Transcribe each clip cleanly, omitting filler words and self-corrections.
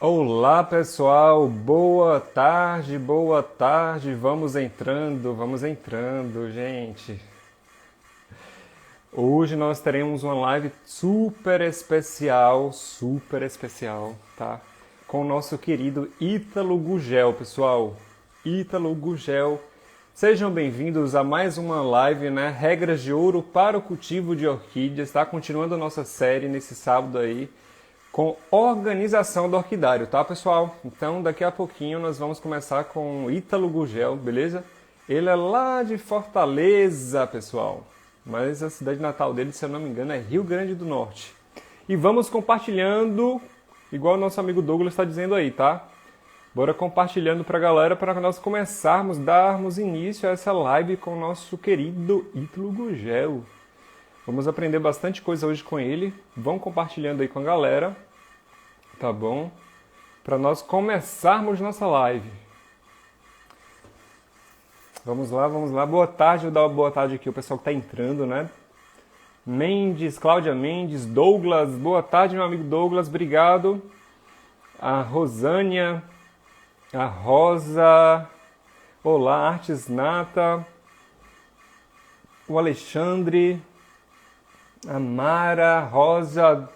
Olá pessoal, boa tarde, vamos entrando, gente. Hoje nós teremos uma live super especial, tá? Com o nosso querido Ítalo Gugel, pessoal. Ítalo Gugel. Sejam bem-vindos a mais uma live, né? Regras de ouro para o cultivo de orquídeas, tá? Continuando a nossa série nesse sábado aí, com organização do orquidário, tá, pessoal? Então, daqui a pouquinho nós vamos começar com o Ítalo Gugel, beleza? Ele é lá de Fortaleza, pessoal. Mas a cidade natal dele, se eu não me engano, é Rio Grande do Norte. E vamos compartilhando, igual o nosso amigo Douglas está dizendo aí, tá? Bora compartilhando pra galera para nós começarmos, darmos início a essa live com o nosso querido Ítalo Gugel. Vamos aprender bastante coisa hoje com ele. Vão compartilhando aí com a galera, tá bom? Para nós começarmos nossa live. Vamos lá, vamos lá. Boa tarde, vou dar uma boa tarde aqui ao pessoal que está entrando, né? Mendes, Cláudia Mendes, Douglas, boa tarde, meu amigo Douglas, obrigado. A Rosânia, a Rosa, olá, Artes Nata, o Alexandre, a Mara, a Rosa,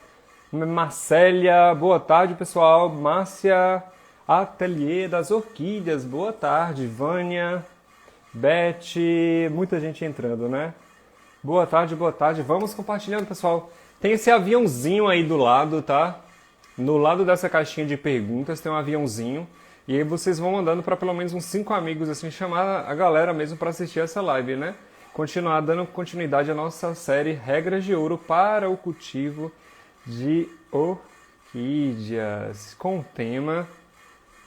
Marcélia, boa tarde, pessoal. Márcia, Ateliê das Orquídeas, boa tarde. Vânia, Beth, muita gente entrando, né? Boa tarde, boa tarde. Vamos compartilhando, pessoal. Tem esse aviãozinho aí do lado, tá? No lado dessa caixinha de perguntas tem um aviãozinho. E aí vocês vão mandando para pelo menos uns 5 amigos, assim, chamar a galera mesmo para assistir essa live, né? Continuar dando continuidade à nossa série Regras de Ouro para o cultivo de orquídeas. Com o tema...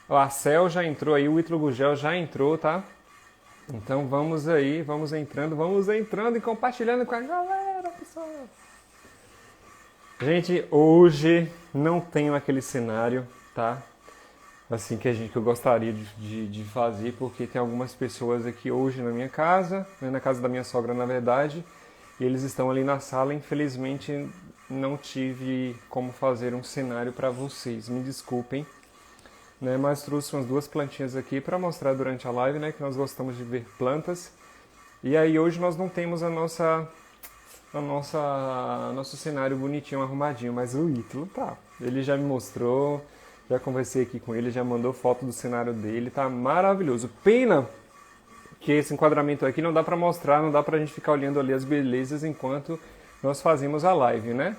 A Cel já entrou aí, o Ítalo Gugel já entrou, tá? Então vamos aí, vamos entrando e compartilhando com a galera, pessoal. Gente, hoje não tenho aquele cenário, tá? Assim que eu gostaria de fazer, porque tem algumas pessoas aqui hoje na minha casa, né, na casa da minha sogra, na verdade, e eles estão ali na sala. Infelizmente não tive como fazer um cenário para vocês, me desculpem, né, mas trouxe umas 2 plantinhas aqui para mostrar durante a live, né, que nós gostamos de ver plantas. E aí hoje nós não temos nosso cenário bonitinho, arrumadinho, mas o Ítalo tá. Ele já me mostrou. Já conversei aqui com ele, já mandou foto do cenário dele, tá maravilhoso. Pena que esse enquadramento aqui não dá pra mostrar, não dá pra gente ficar olhando ali as belezas enquanto nós fazemos a live, né?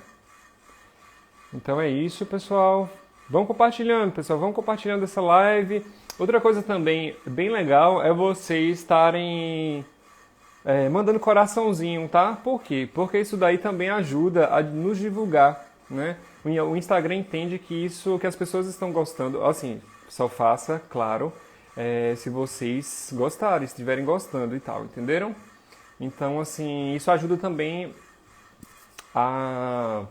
Então é isso, pessoal. Vão compartilhando, pessoal, vão compartilhando essa live. Outra coisa também bem legal é vocês estarem mandando coraçãozinho, tá? Por quê? Porque isso daí também ajuda a nos divulgar, né? O Instagram entende que que as pessoas estão gostando, assim, só faça, claro, se vocês gostarem, estiverem gostando e tal, entenderam? Então, assim, isso ajuda também a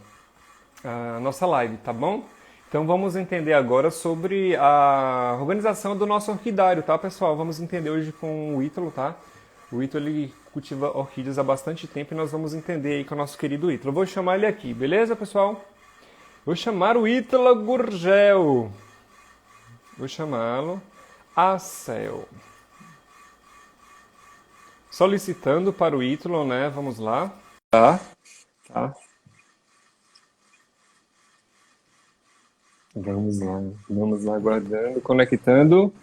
nossa live, tá bom? Então vamos entender agora sobre a organização do nosso orquidário, tá, pessoal? Vamos entender hoje com o Ítalo, tá? O Ítalo, ele cultiva orquídeas há bastante tempo e nós vamos entender aí com o nosso querido Ítalo. Eu vou chamar ele aqui, beleza, pessoal? Vou chamar o Ítalo Gugel. Vou chamá-lo a Cel. Solicitando para o Ítalo, né? Vamos lá. Tá. Vamos lá, aguardando, conectando.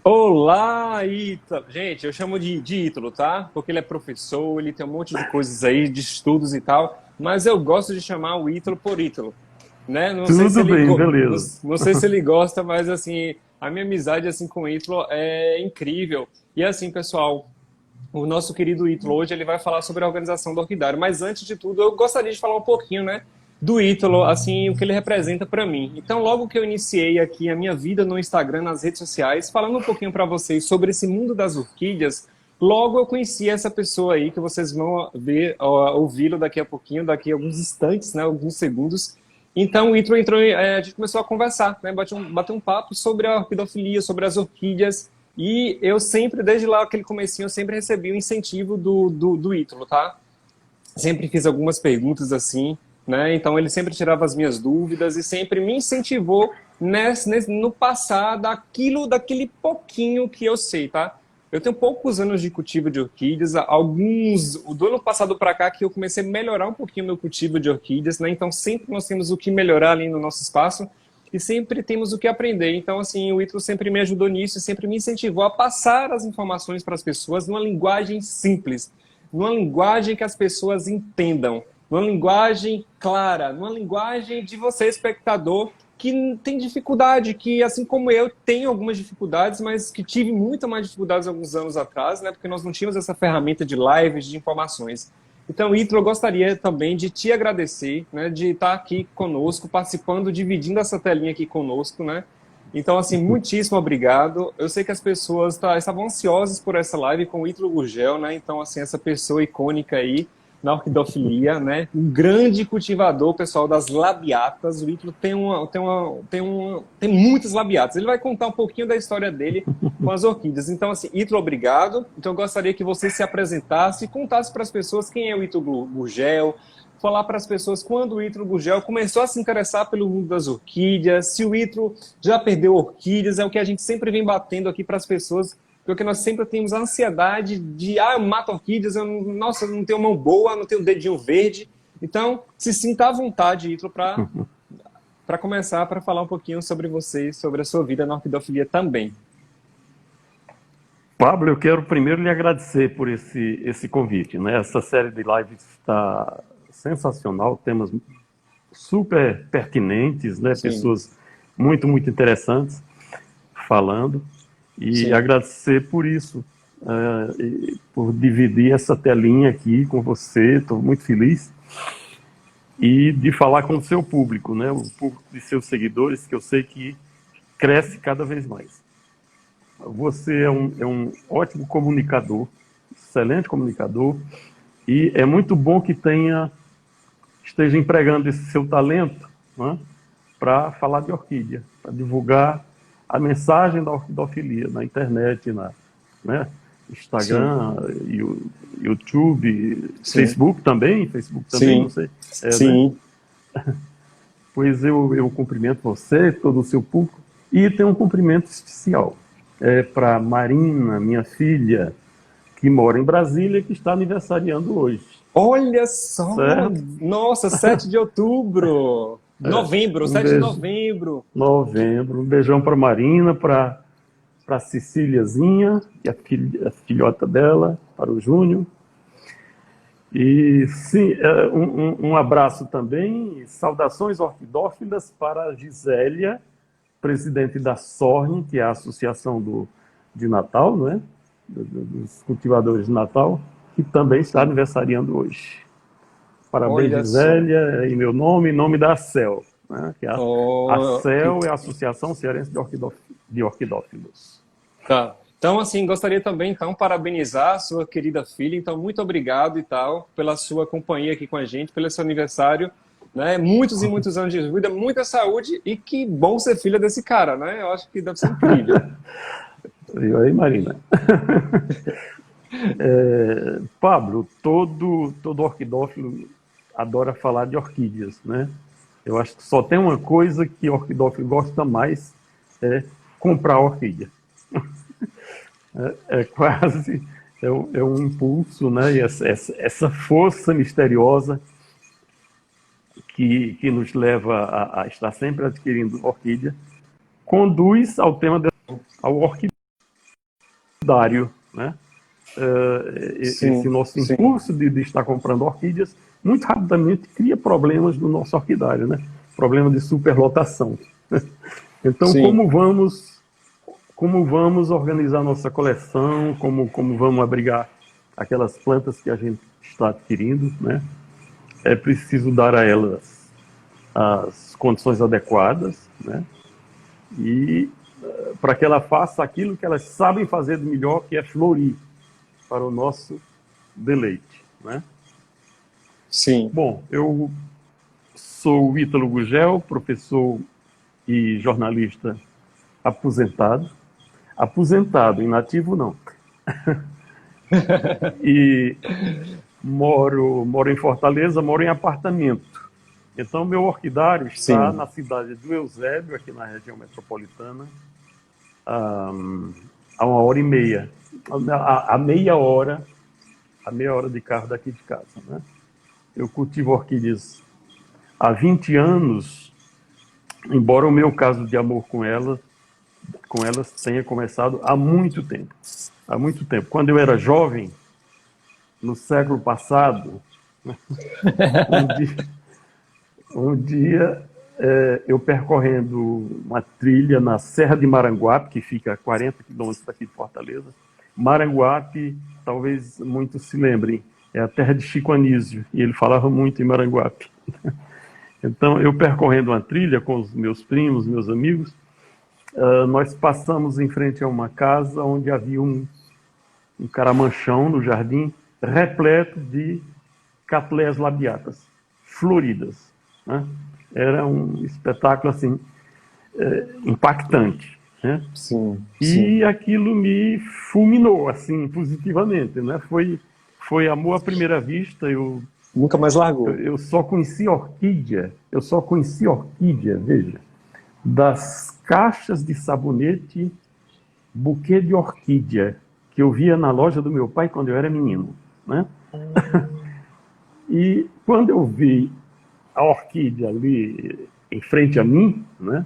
Olá, Ítalo. Gente, eu chamo de Ítalo, tá? Porque ele é professor, ele tem um monte de coisas aí, de estudos e tal. Mas eu gosto de chamar o Ítalo por Ítalo. Né? Não sei se Tudo ele bem, beleza. não sei se ele gosta, mas assim, a minha amizade assim com o Ítalo é incrível. E assim, pessoal, o nosso querido Ítalo hoje ele vai falar sobre a organização do orquidário, mas antes de tudo, eu gostaria de falar um pouquinho, né, do Ítalo, assim, o que ele representa para mim. Então, logo que eu iniciei aqui a minha vida no Instagram, nas redes sociais, falando um pouquinho para vocês sobre esse mundo das orquídeas, logo eu conheci essa pessoa aí que vocês vão ver, ouvi-lo daqui a pouquinho, daqui a alguns instantes, né, alguns segundos. Então o Ítalo entrou, a gente começou a conversar, né, bater um papo sobre a orquidofilia, sobre as orquídeas, e eu sempre, desde lá aquele comecinho, eu sempre recebi o incentivo do Ítalo, tá? Sempre fiz algumas perguntas assim, né? Então ele sempre tirava as minhas dúvidas e sempre me incentivou no passar daquele pouquinho que eu sei, tá? Eu tenho poucos anos de cultivo de orquídeas, do ano passado para cá que eu comecei a melhorar um pouquinho meu cultivo de orquídeas, né? Então sempre nós temos o que melhorar ali no nosso espaço e sempre temos o que aprender. Então assim, o Ítalo sempre me ajudou nisso, sempre me incentivou a passar as informações para as pessoas numa linguagem simples, numa linguagem que as pessoas entendam, numa linguagem clara, numa linguagem de você, espectador, que tem dificuldade, que assim como eu tenho algumas dificuldades, mas que tive muito mais dificuldades alguns anos atrás, né? Porque nós não tínhamos essa ferramenta de lives, de informações. Então, Ítalo, eu gostaria também de te agradecer, né? De estar aqui conosco, participando, dividindo essa telinha aqui conosco, né? Então, assim, muitíssimo obrigado. Eu sei que as pessoas estavam ansiosas por essa live com o Ítalo Gurgel, né? Então, assim, essa pessoa icônica aí na orquidofilia, né? Um grande cultivador, pessoal, das labiatas. O Ítalo tem muitas labiatas. Ele vai contar um pouquinho da história dele com as orquídeas. Então, assim, Ítalo, obrigado. Então, eu gostaria que você se apresentasse e contasse para as pessoas quem é o Ítalo Gurgel, falar para as pessoas quando o Ítalo Gurgel começou a se interessar pelo mundo das orquídeas, se o Ítalo já perdeu orquídeas, é o que a gente sempre vem batendo aqui para as pessoas, porque nós sempre temos a ansiedade de, eu mato orquídeas, eu não tenho mão boa, não tenho dedinho verde. Então, se sinta à vontade, Ítalo, para começar, para falar um pouquinho sobre você, sobre a sua vida na orquidofilia também. Pablo, eu quero primeiro lhe agradecer por esse convite, né? Essa série de lives está sensacional, temas super pertinentes, né? Sim. Pessoas muito, muito interessantes falando. E Sim. agradecer por isso, por dividir essa telinha aqui com você, estou muito feliz. E de falar com o seu público, né? O público de seus seguidores, que eu sei que cresce cada vez mais. Você é um ótimo comunicador, excelente comunicador, e é muito bom que esteja empregando esse seu talento, né, para falar de orquídea, para divulgar a mensagem da orquidofilia na internet, né, Instagram, YouTube, Sim. Facebook também, Sim. não sei. Sim. Né? Pois eu cumprimento você, todo o seu público, e tenho um cumprimento especial para Marina, minha filha, que mora em Brasília, que está aniversariando hoje. Olha só! Certo? Nossa, 7 de outubro! Novembro, 7 de novembro. Novembro. Um beijão para Marina, para Cecíliazinha, que é a filhota dela, para o Júnior. E sim, um abraço também, saudações orquidófilas para a Gisélia, presidente da SORN, que é a Associação de Natal, né? Dos cultivadores de Natal, que também está aniversariando hoje. Parabéns, Gisélia, em meu nome, em nome da ACEL, né? Que a ACEL é a Associação Cearense de Orquidófilos. Tá. Então, assim, gostaria também, então, parabenizar a sua querida filha. Então, muito obrigado e tal, pela sua companhia aqui com a gente, pelo seu aniversário, né? Muitos e muitos anos de vida, muita saúde e que bom ser filha desse cara, né? Eu acho que deve ser incrível. E aí, Marina? Pablo, todo orquidófilo adora falar de orquídeas, né? Eu acho que só tem uma coisa que orquidófilo gosta mais, é comprar orquídea. É um impulso, né? E essa força misteriosa que nos leva a estar sempre adquirindo orquídea, conduz ao tema ao orquidário, né? Esse nosso impulso de estar comprando orquídeas, muito rapidamente cria problemas no nosso orquidário, né? Problema de superlotação. Então, como vamos organizar nossa coleção, como vamos abrigar aquelas plantas que a gente está adquirindo, né? É preciso dar a elas as condições adequadas, né? E para que ela faça aquilo que elas sabem fazer de melhor, que é florir, para o nosso deleite, né? Sim. Bom, eu sou o Ítalo Gurgel, professor e jornalista aposentado. Aposentado, inativo não. E moro em Fortaleza, moro em apartamento. Então, meu orquidário está Sim. na cidade do Eusébio, aqui na região metropolitana, a 1h30, a meia hora de carro daqui de casa, né? Eu cultivo orquídeas há 20 anos, embora o meu caso de amor com elas tenha começado há muito tempo. Há muito tempo. Quando eu era jovem, no século passado, um dia, um dia eu percorrendo uma trilha na Serra de Maranguape, que fica a 40 quilômetros daqui de Fortaleza. Maranguape, talvez muitos se lembrem, é a terra de Chico Anísio, e ele falava muito em Maranguape. Então, eu percorrendo uma trilha com os meus primos, meus amigos, nós passamos em frente a uma casa onde havia um caramanchão no jardim, repleto de cattleyas labiatas, floridas, né? Era um espetáculo assim, impactante, né? Sim, sim. E aquilo me fulminou assim positivamente, né? Foi amor à primeira vista. Nunca mais largou. Eu só conheci orquídea, veja, das caixas de sabonete buquê de orquídea que eu via na loja do meu pai quando eu era menino, né? E quando eu vi a orquídea ali em frente a mim, né?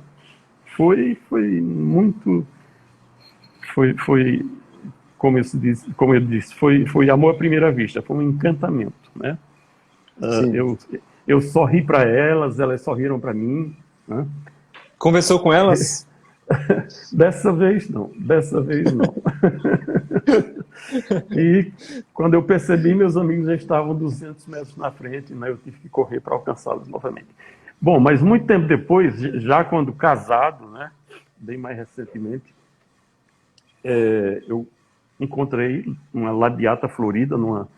Foi muito, foi como eu disse, foi amor à primeira vista, foi um encantamento, né? Sim. Eu sorri para elas, elas sorriram para mim, né? Conversou com elas? Dessa vez não, dessa vez não. E quando eu percebi, meus amigos já estavam 200 metros na frente, né? Eu tive que correr para alcançá-los novamente. Bom, mas muito tempo depois, já quando casado, né? Bem mais recentemente, eu encontrei uma labiata florida numa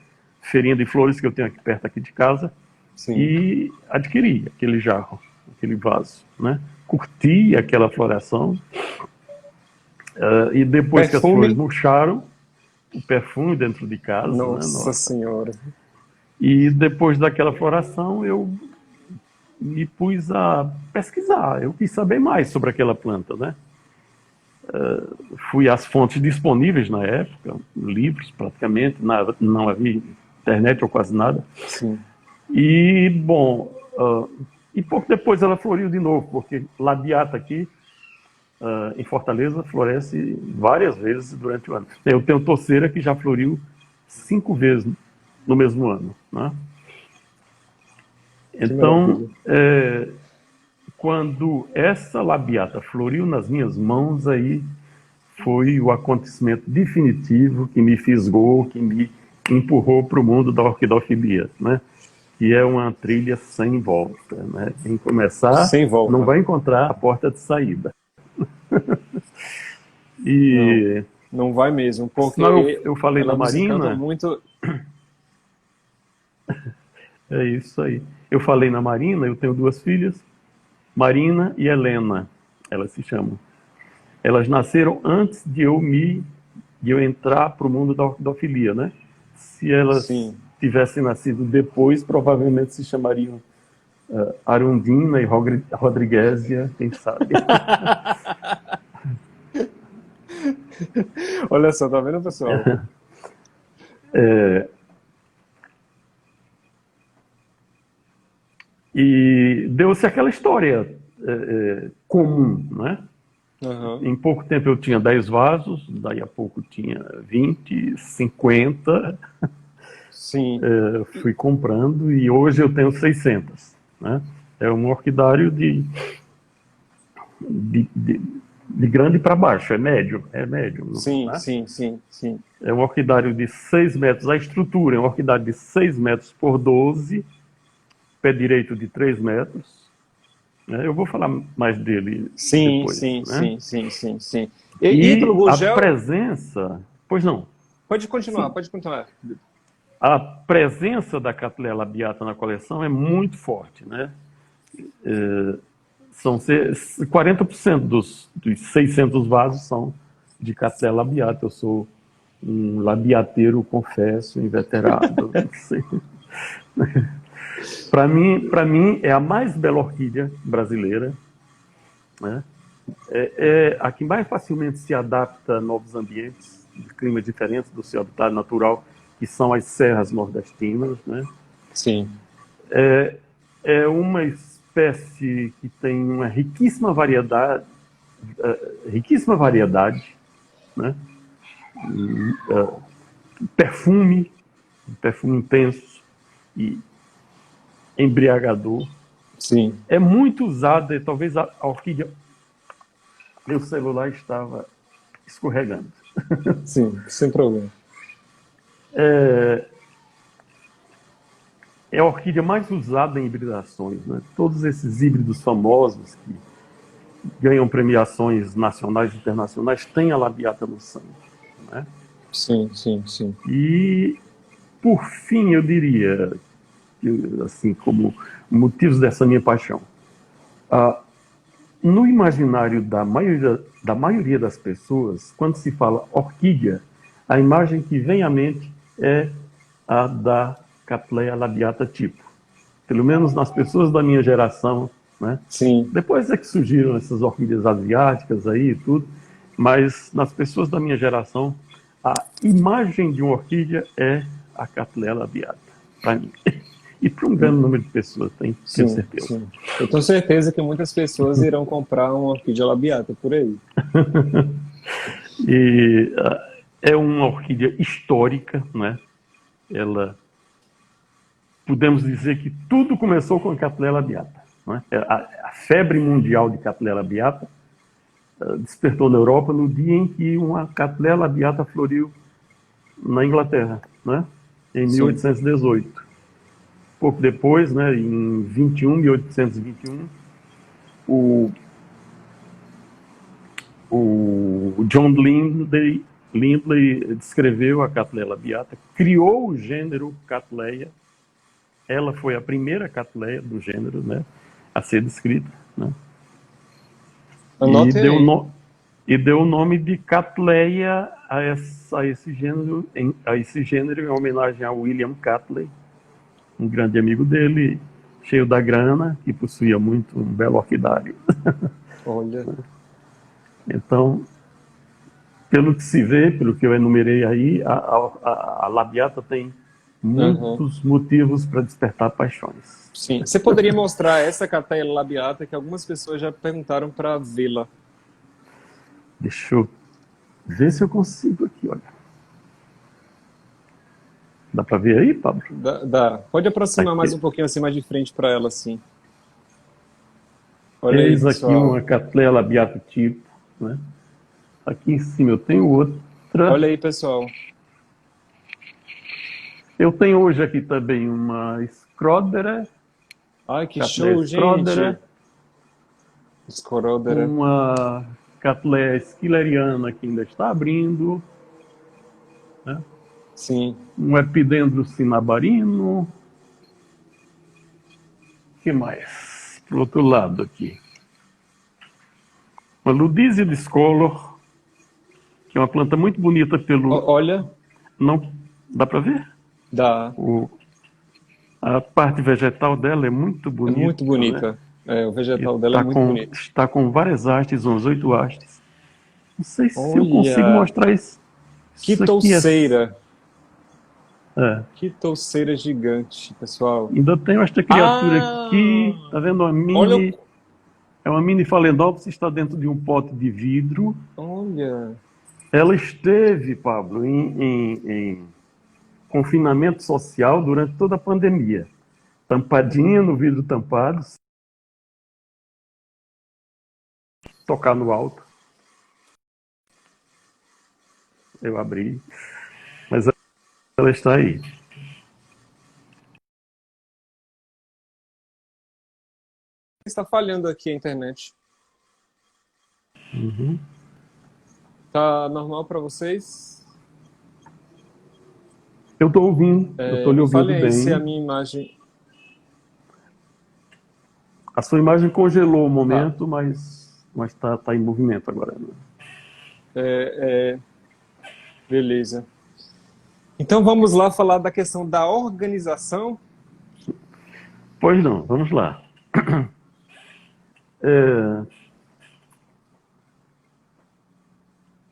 feirinha de flores que eu tenho aqui perto aqui de casa. Sim. E adquiri aquele jarro, aquele vaso, né? Curti aquela floração. E depois que as flores murcharam, o perfume dentro de casa, Nossa né? Senhora. E depois daquela floração, eu me pus a pesquisar. Eu quis saber mais sobre aquela planta, né? Fui às fontes disponíveis na época, livros praticamente, não havia internet ou quase nada. Sim. E, bom, e pouco depois ela floriu de novo, porque labiata aqui, em Fortaleza, floresce várias vezes durante o ano. Eu tenho torceira que já floriu 5 vezes no mesmo ano, né? Então, quando essa labiata floriu nas minhas mãos, aí foi o acontecimento definitivo que me fisgou, que me empurrou para o mundo da orquidofilia, né? Que é uma trilha sem volta, né? Quem começar Sem volta. não vai encontrar a porta de saída. E não vai mesmo, porque eu falei ela na nos encanta Marina. muito. É isso aí. Eu falei na Marina, eu tenho 2 filhas, Marina e Helena, elas se chamam. Elas nasceram antes de eu entrar para o mundo da orquidofilia, né? Se elas tivessem nascido depois, provavelmente se chamariam Arundina e Rodriguésia, quem sabe. Olha só, tá vendo, pessoal? E deu-se aquela história comum, né? Uhum. Em pouco tempo eu tinha 10 vasos, daí a pouco tinha 20, 50. Sim. Fui comprando e hoje eu tenho 600, né? É um orquidário de grande para baixo, é médio. Sim, né? sim. É um orquidário de 6 metros, a estrutura é um orquidário de 6 metros por 12, pé direito de 3 metros. Eu vou falar mais dele depois. Sim. E pelo Gurgel... a presença... Pois não. Pode continuar, Sim. pode continuar. A presença da Cattleya labiata na coleção é muito forte, né? São 40% dos 600 vasos são de Cattleya labiata. Eu sou um labiateiro, confesso, inveterado. Para mim é a mais bela orquídea brasileira, né? É a que mais facilmente se adapta a novos ambientes, de climas diferentes do seu habitat natural, que são as serras nordestinas, né? Sim, É uma espécie que tem uma riquíssima variedade, né? Perfume, perfume intenso e embriagador. sim, É muito usada, e talvez a orquídea. Meu celular estava escorregando. sim, sem problema. É a orquídea mais usada em hibridações, né? Todos esses híbridos famosos que ganham premiações nacionais e internacionais têm a labiata no sangue, né? Sim, sim, sim. E, por fim, eu diria, assim, como motivos dessa minha paixão, no imaginário da maioria das pessoas, quando se fala orquídea, a imagem que vem à mente é a da Cattleya labiata tipo. Pelo menos nas pessoas da minha geração, né? Sim, Depois é que surgiram essas orquídeas asiáticas aí e tudo, mas nas pessoas da minha geração, a imagem de uma orquídea é a Cattleya labiata, para mim. E para um grande número de pessoas, tenho sim, certeza. sim. Eu tenho certeza que muitas pessoas irão comprar uma orquídea labiata por aí. E é uma orquídea histórica, né? Ela, podemos dizer que tudo começou com a Cattleya labiata, né? A febre mundial de Cattleya labiata despertou na Europa no dia em que uma Cattleya labiata floriu na Inglaterra, né? Em Sim. 1818. Pouco depois, né, em 1821, o, o John Lindley descreveu a Cattleya labiata, criou o gênero Cattleya. Ela foi a primeira Cattleya do gênero, né, a ser descrita, né, e Anotem aí. deu o nome de Cattleya a esse gênero em homenagem a William Cattleya, um grande amigo dele, cheio da grana, que possuía muito um belo orquidário. Olha. Então, pelo que se vê, pelo que eu enumerei aí, a labiata tem Aham. muitos motivos para despertar paixões. Sim. Você poderia mostrar essa Cattleya labiata que algumas pessoas já perguntaram para vê-la. Deixa eu ver se eu consigo aqui, olha. Dá para ver aí, Pablo? Dá, dá. Pode aproximar mais Aqui. um pouquinho assim, mais de frente para ela, assim. Olha aí, Eis aqui uma pessoal. Cattleya labiata tipo, né? Aqui em cima eu tenho outra. Olha aí, pessoal. Eu tenho hoje aqui também uma Scrodera, Ai, que Cattleya show, Scrodera, gente. Scorodera. uma Cattleya Schilleriana que ainda está abrindo, né? Sim. Um Epidendro cinabarino. O que mais? Pro outro lado aqui. Uma Ludícia discolor, que é uma planta muito bonita pelo... Olha, Não dá para ver? dá. O... A parte vegetal dela é muito É muito bonita, né? bonita. É, o E vegetal dela é muito bonito. está com várias hastes, uns 8 hastes. Não sei se eu consigo Olha, mostrar isso. que Isso aqui touceira. é. Que touceira gigante, pessoal. Ainda tenho esta criatura aqui, Ah! tá vendo? Olha, É uma mini Phalaenopsis, está dentro de um pote de vidro. olha. Ela esteve, Pablo, em confinamento social durante toda a pandemia. Tampadinha no vidro tampado, tocar no alto. Eu abri, mas ela está aí. Está falhando aqui a internet. Uhum. Tá normal para vocês? Eu estou ouvindo, eu estou É, lhe me ouvindo falem aí se a bem. minha imagem. A sua imagem congelou um Tá. momento, mas está em movimento agora, né? É, beleza. Então vamos lá falar da questão da organização. Pois não, vamos lá. É,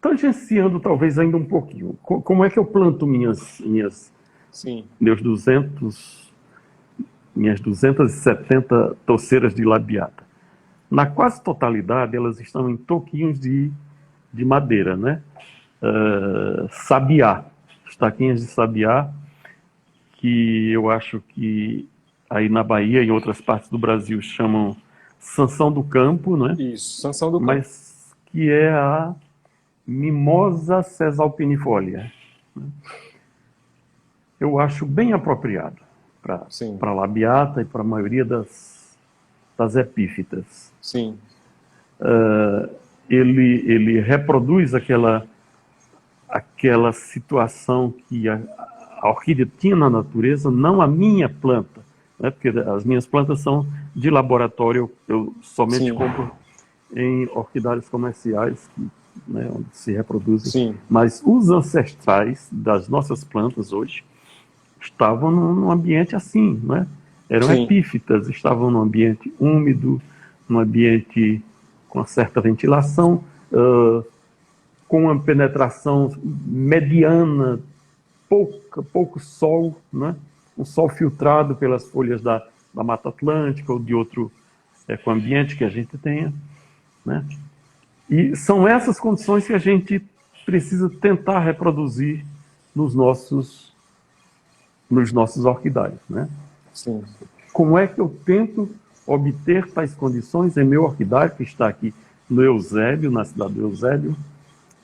tangenciando talvez ainda um pouquinho. Como é que eu planto Sim, meus 200, minhas 270 touceiras de labiata? Na quase totalidade, elas estão em toquinhos de madeira, né? Sabiá, estaquinhas de sabiá, que eu acho que aí na Bahia e em outras partes do Brasil chamam sanção do campo, né? isso, sanção do campo. Mas que é a Mimosa Cesalpinifolia. Eu acho bem apropriado Sim, para labiata e para a maioria das epífitas. sim, Ele reproduz aquela situação que a orquídea tinha na natureza, não a minha planta, né? Porque as minhas plantas são de laboratório, eu somente sim, compro em orquidários comerciais, né, onde se reproduzem. sim, Mas os ancestrais das nossas plantas hoje estavam num ambiente assim, né? Eram sim, epífitas, estavam num ambiente úmido, num ambiente com uma certa ventilação, com uma penetração mediana, pouco sol, né? Um sol filtrado pelas folhas da Mata Atlântica ou de outro ecoambiente que a gente tenha, né? E são essas condições que a gente precisa tentar reproduzir nos nossos orquidários, né? sim, Como é que eu tento obter tais condições em meu orquidário, que está aqui no Eusébio, na cidade do Eusébio,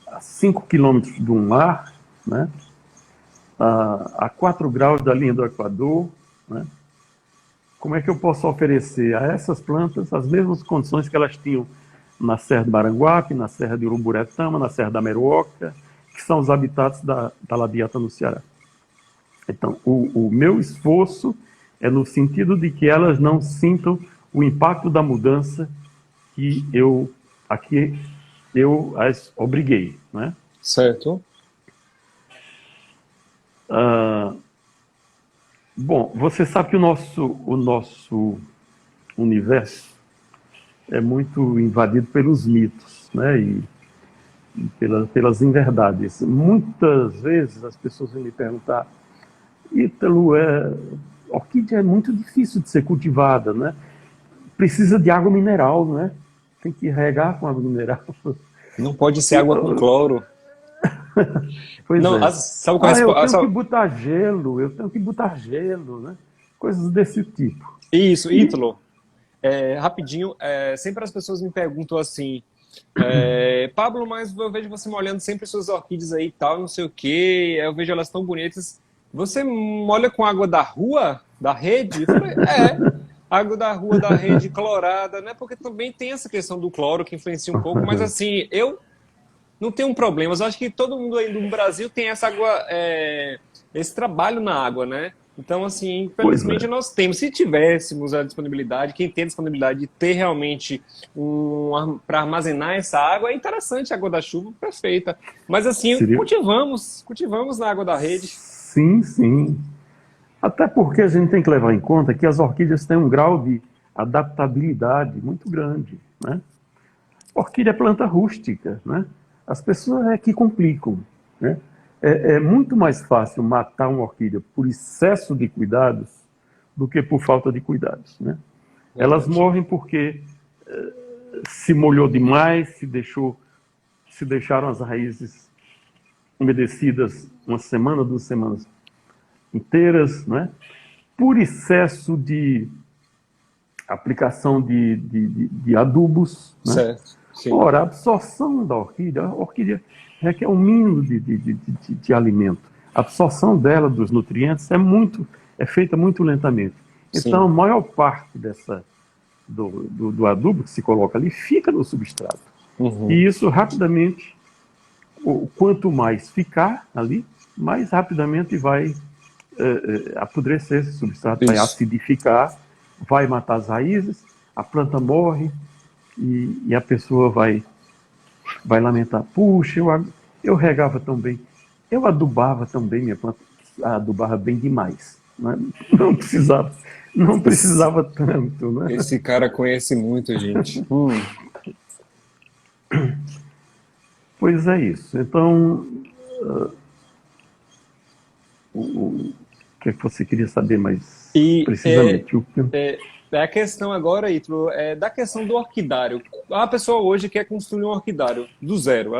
a 5 quilômetros do mar, né? A 4 graus da linha do Equador, né? Como é que eu posso oferecer a essas plantas as mesmas condições que elas tinham na Serra do Maranguape, na Serra de Uruburetama, na Serra da Meruoca, que são os habitats da labiata no Ceará? Então, o meu esforço é no sentido de que elas não sintam o impacto da mudança que aqui eu as obriguei, né? certo, Bom, você sabe que o nosso universo é muito invadido pelos mitos, né? E pelas inverdades. Muitas vezes as pessoas vêm me perguntar: Ítalo, orquídea é muito difícil de ser cultivada, né? Precisa de água mineral, né? Tem que regar com água mineral. não pode ser água com cloro. Pois Não, é. sabe qual é a Eu tenho que resposta? botar gelo, né? Coisas desse tipo. Isso, E, Ítalo. Rapidinho, sempre as pessoas me perguntam assim, Pablo, mas eu vejo você molhando sempre suas orquídeas aí e tal, não sei o quê, eu vejo elas tão bonitas. Você molha com água da rua, da rede? Eu falei, água da rua, da rede clorada, né? Porque também tem essa questão do cloro que influencia um pouco, mas assim, eu não tenho um problema. Eu acho que todo mundo aí no Brasil tem essa água, esse trabalho na água, né? Então, assim, pois infelizmente é. nós temos. Se tivéssemos a disponibilidade, quem tem a disponibilidade de ter realmente para armazenar essa água, é interessante a água da chuva, perfeita. Mas assim, Seria? cultivamos na água da rede. Sim, sim. Até porque a gente tem que levar em conta que as orquídeas têm um grau de adaptabilidade muito grande, né? Orquídea é planta rústica, né? As pessoas é que complicam, né? É muito mais fácil matar uma orquídea por excesso de cuidados do que por falta de cuidados, né? Elas Verdade. morrem porque se molhou demais, se deixaram as raízes umedecidas uma semana, 2 semanas inteiras, né? Por excesso de aplicação de adubos, né? Certo. Sim. Ora, a absorção da orquídea, a orquídea requer um mínimo de alimento. A absorção dela dos nutrientes é feita muito lentamente. Então, a Sim. maior parte do adubo que se coloca ali fica no substrato. Uhum. E isso rapidamente, quanto mais ficar ali, mais rapidamente vai apodrecer esse substrato, vai Isso. acidificar, vai matar as raízes, a planta morre e a pessoa vai lamentar: puxa, eu regava tão bem, eu adubava tão bem minha planta, adubava bem demais. né? Não precisava, não precisava tanto, né? Esse cara conhece muito, gente. Pois é isso. Então, o que é que você queria saber mais E precisamente? é a questão agora, Ítalo, é da questão do orquidário. A pessoa hoje quer construir um orquidário do zero.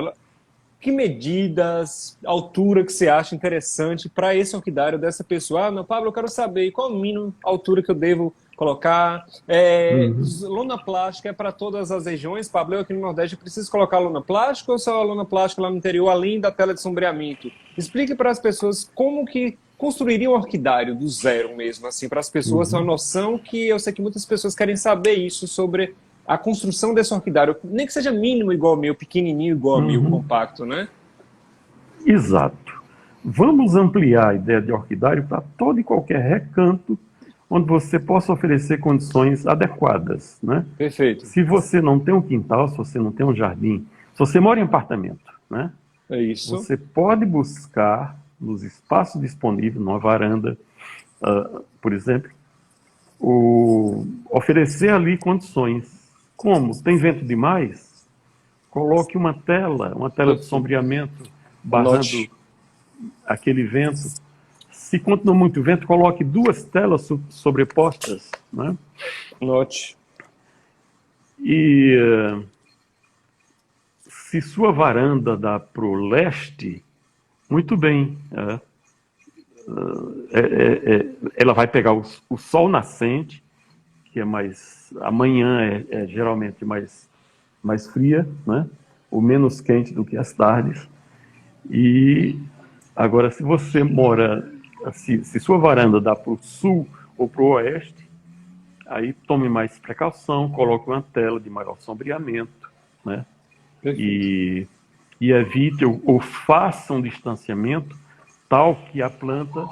Que medidas, altura que você acha interessante para esse orquidário dessa pessoa? Ah, não, Pablo, eu quero saber qual a mínima altura que eu devo colocar. Uhum. Lona plástica é para todas as regiões, Pablo, eu aqui no Nordeste preciso colocar lona plástica ou só a lona plástica lá no interior, além da tela de sombreamento? Explique para as pessoas como que construiria um orquidário do zero mesmo, assim, para as pessoas terem Uhum. uma noção que eu sei que muitas pessoas querem saber isso sobre a construção desse orquidário, nem que seja mínimo igual ao meu, pequenininho igual ao meu, Uhum. compacto, né? Exato. Vamos ampliar a ideia de orquidário para todo e qualquer recanto onde você possa oferecer condições adequadas, né? Perfeito. Se você não tem um quintal, se você não tem um jardim, se você mora em apartamento, né? É isso. Você pode buscar nos espaços disponíveis, numa varanda, por exemplo, oferecer ali condições. Como? Tem vento demais? Coloque uma tela de Perfeito. sombreamento barrando Note. aquele vento. Se continua muito vento, coloque duas telas sobrepostas, né? Note. E se sua varanda dá para o leste, muito bem. Ela vai pegar o sol nascente, que é mais. Amanhã é geralmente mais fria, né? Ou menos quente do que as tardes. E agora, se você mora. Se sua varanda dá para o sul ou para o oeste, aí tome mais precaução, coloque uma tela de maior sombreamento, né? Perfeito. E, e evite ou faça um distanciamento tal que a planta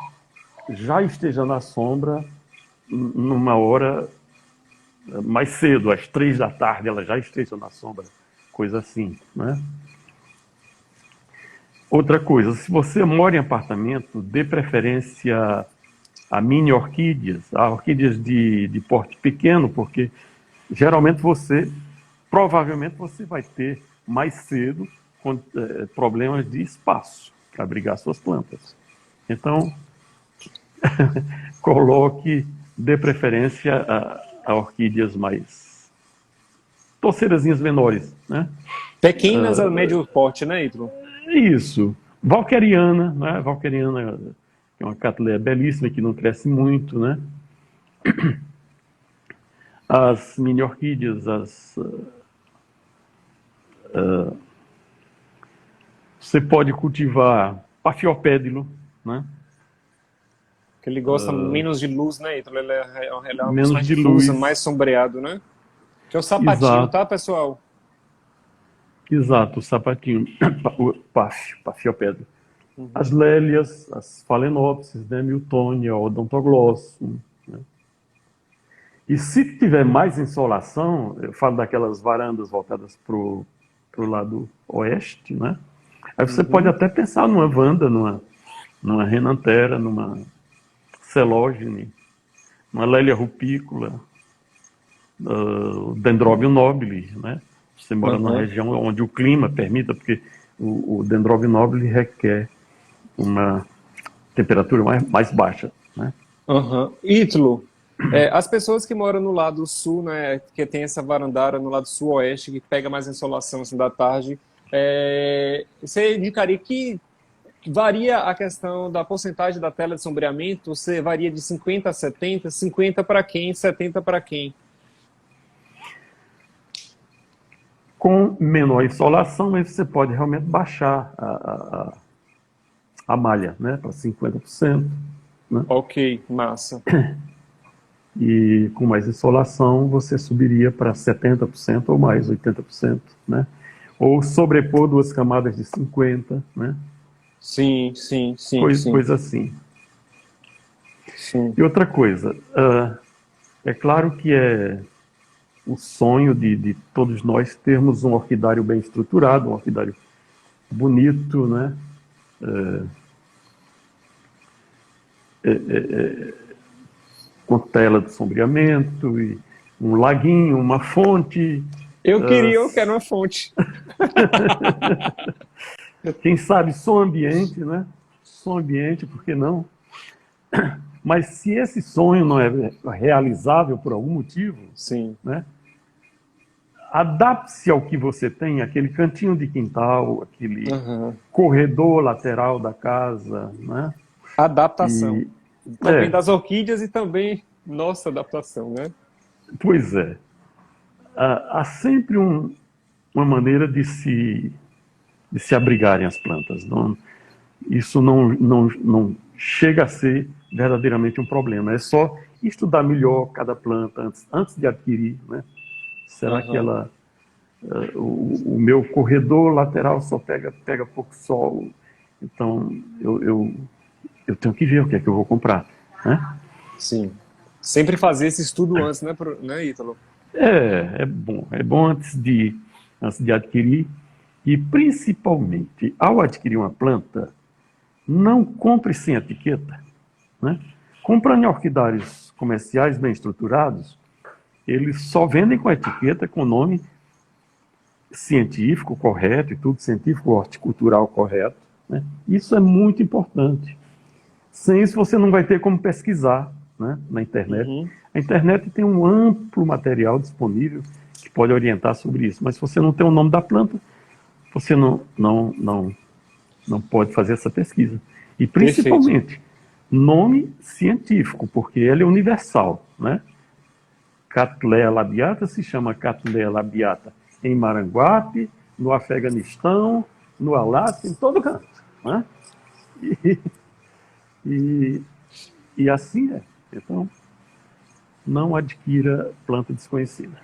já esteja na sombra numa hora mais cedo, às 3 da tarde, ela já esteja na sombra, coisa assim, né? Outra coisa, se você mora em apartamento, dê preferência a mini orquídeas, a orquídeas de porte pequeno, porque geralmente provavelmente você vai ter mais cedo problemas de espaço para abrigar suas plantas. Então, dê preferência a orquídeas mais torceirazinhas menores, né? Pequenas a médio porte, né, Ítalo? Isso. Valqueriana, né? Valqueriana é uma catleia belíssima que não cresce muito, né? As mini orquídeas, você pode cultivar pafiopédilo, né? Que ele gosta menos de luz, né, Ítalo? Ele é uma moça Menos mais de difusa, mais luz. sombreado, né? Que é o sapatinho, Exato, tá, pessoal? exato, o sapatinho, o pafiopédilo. As Uhum. lélias, as phalaenopsis, né? Miltonia, odontoglossum. E se tiver mais insolação, eu falo daquelas varandas voltadas para o lado oeste, né? Aí você pode Uhum. até pensar numa vanda, numa renanthera, numa celógene, uma lélia rupícola, dendróbio nobile, né? Você mora numa Uhum. região onde o clima permita, porque o dendróbio nobile requer uma temperatura mais baixa, né? Uhum. Ítalo, as pessoas que moram no lado sul, né, que tem essa varandara no lado sul-oeste, que pega mais insolação assim, da tarde, você indicaria que varia a questão da porcentagem da tela de sombreamento? Você varia de 50 a 70, 50 para quem, 70 para quem? Com menor insolação, aí você pode realmente baixar a malha, né, para 50%, né? Ok, massa. E com mais insolação, você subiria para 70% ou mais, 80%, né? Ou sobrepor duas camadas de 50, né? Sim, sim, sim, sim, Coisa assim. sim. E outra coisa, é claro que é o sonho de todos nós termos um orquidário bem estruturado, um orquidário bonito, né? com tela de sombreamento, e um laguinho, uma fonte. Eu quero uma fonte. Quem sabe som ambiente, né? Som ambiente, por que não? Mas se esse sonho não é realizável por algum motivo, Sim. né? Adapte-se ao que você tem, aquele cantinho de quintal, aquele corredor lateral da casa, né? Adaptação. Também É, das orquídeas e também nossa adaptação, né? pois é. Há sempre uma maneira de se abrigarem as plantas. Isso não chega a ser verdadeiramente um problema. É só estudar melhor cada planta antes de adquirir, né? Será que o meu corredor lateral só pega pouco sol? Então eu tenho que ver o que é que eu vou comprar, né? Sim. Sempre fazer esse estudo antes, né, Ítalo? É bom antes de adquirir, e principalmente ao adquirir uma planta, não compre sem etiqueta, né? Comprando em orquidários comerciais bem estruturados, eles só vendem com etiqueta, com nome científico correto e tudo, científico horticultural correto, né? Isso é muito importante. Sem isso você não vai ter como pesquisar, né, na internet. A internet tem um amplo material disponível que pode orientar sobre isso, mas se você não tem o nome da planta, você não pode fazer essa pesquisa. E Perfeito. principalmente nome científico, porque ele é universal, né? Cattleya labiata se chama Cattleya labiata em Maranguape, no Afeganistão, no Alasca, em todo canto, né? E, e, e assim é. Então, não adquira planta desconhecida,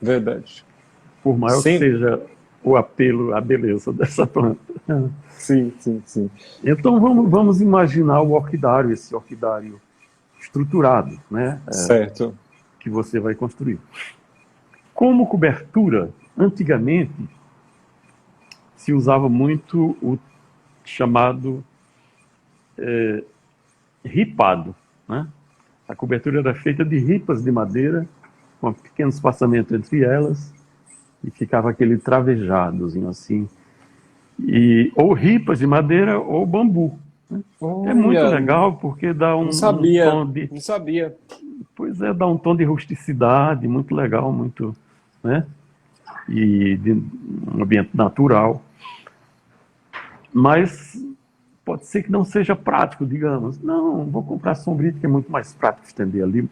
Verdade. por maior que Sim, seja o apelo, a beleza dessa planta. sim, sim, sim. Então, vamos imaginar o orquidário, esse orquidário estruturado, né, Certo. que você vai construir. Como cobertura, antigamente se usava muito o chamado ripado, né? A cobertura era feita de ripas de madeira, com um pequeno espaçamento entre elas, e ficava aquele travejadozinho assim. Ou ripas de madeira ou bambu. É muito Olha, legal porque dá não um sabia, tom de, não sabia. pois é, dá um tom de rusticidade, muito legal, muito, né? E de um ambiente natural. Mas pode ser que não seja prático, digamos. Não, vou comprar sombrite, que é muito mais prático estender ali,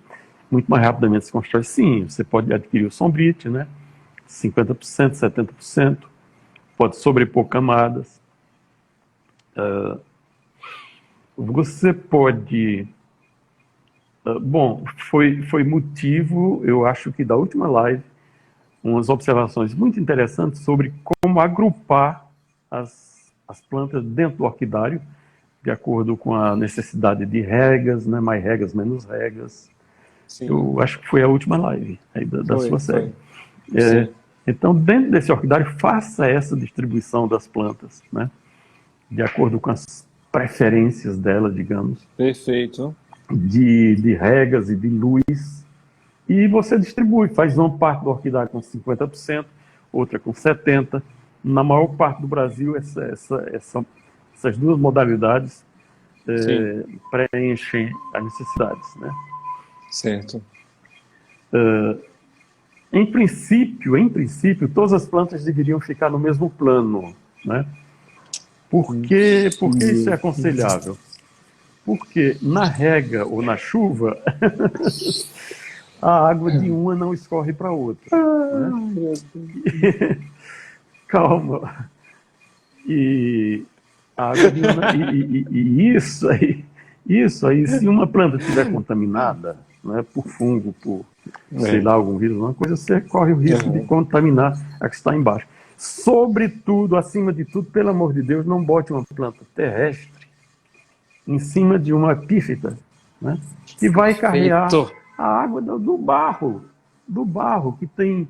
muito mais rapidamente se constrói. Sim, você pode adquirir o sombrite, né? 50%, 70%, pode sobrepor camadas. Você pode. Bom, foi motivo, eu acho que da última live, umas observações muito interessantes sobre como agrupar as plantas dentro do orquidário, de acordo com a necessidade de regas, né? Mais regas, menos regas. Sim, Eu acho que foi a última live aí da sua série. foi. Sim, Então, dentro desse orquidário, faça essa distribuição das plantas, né? De acordo com as preferências dela, digamos, perfeito. de regas e de luz. E você distribui, faz uma parte do orquidário com 50%, outra com 70%. Na maior parte do Brasil, essas duas modalidades Sim, preenchem as necessidades, né? certo. Em princípio, todas as plantas deveriam ficar no mesmo plano, né? Por que isso é aconselhável? Porque na rega ou na chuva, a água de uma não escorre para a outra, né? Calma. E a água de uma, e isso aí, se uma planta estiver contaminada, né, por fungo, por sei É. lá, algum vírus, alguma coisa, você corre o risco de contaminar a que está embaixo. Sobretudo, acima de tudo, pelo amor de Deus, não bote uma planta terrestre em cima de uma epífita, né, que vai carregar Feito. a água do barro que tem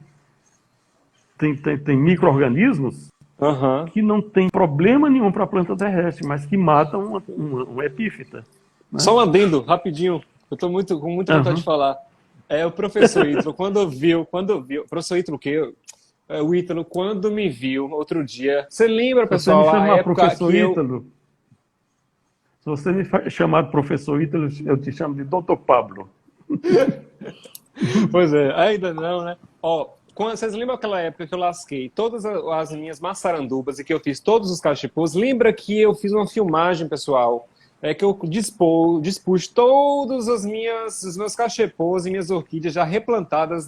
micro-organismos Aham. que não tem problema nenhum para a planta terrestre, mas que matam uma epífita. né? Só um adendo, rapidinho. Eu estou com muita vontade de falar. O professor Ítalo, quando viu, professor Ítalo, o quê? O Ítalo, quando me viu outro dia, você lembra, Se você me pessoal, a chamar época professor que eu... Ítalo, se você me chamar de professor Ítalo, eu te chamo de Dr. Pablo. Pois é, ainda não, né? Ó, vocês lembram aquela época que eu lasquei todas as minhas maçarandubas e que eu fiz todos os cachepôs? Lembra que eu fiz uma filmagem, pessoal? Que eu dispus todos os meus cachepôs e minhas orquídeas já replantadas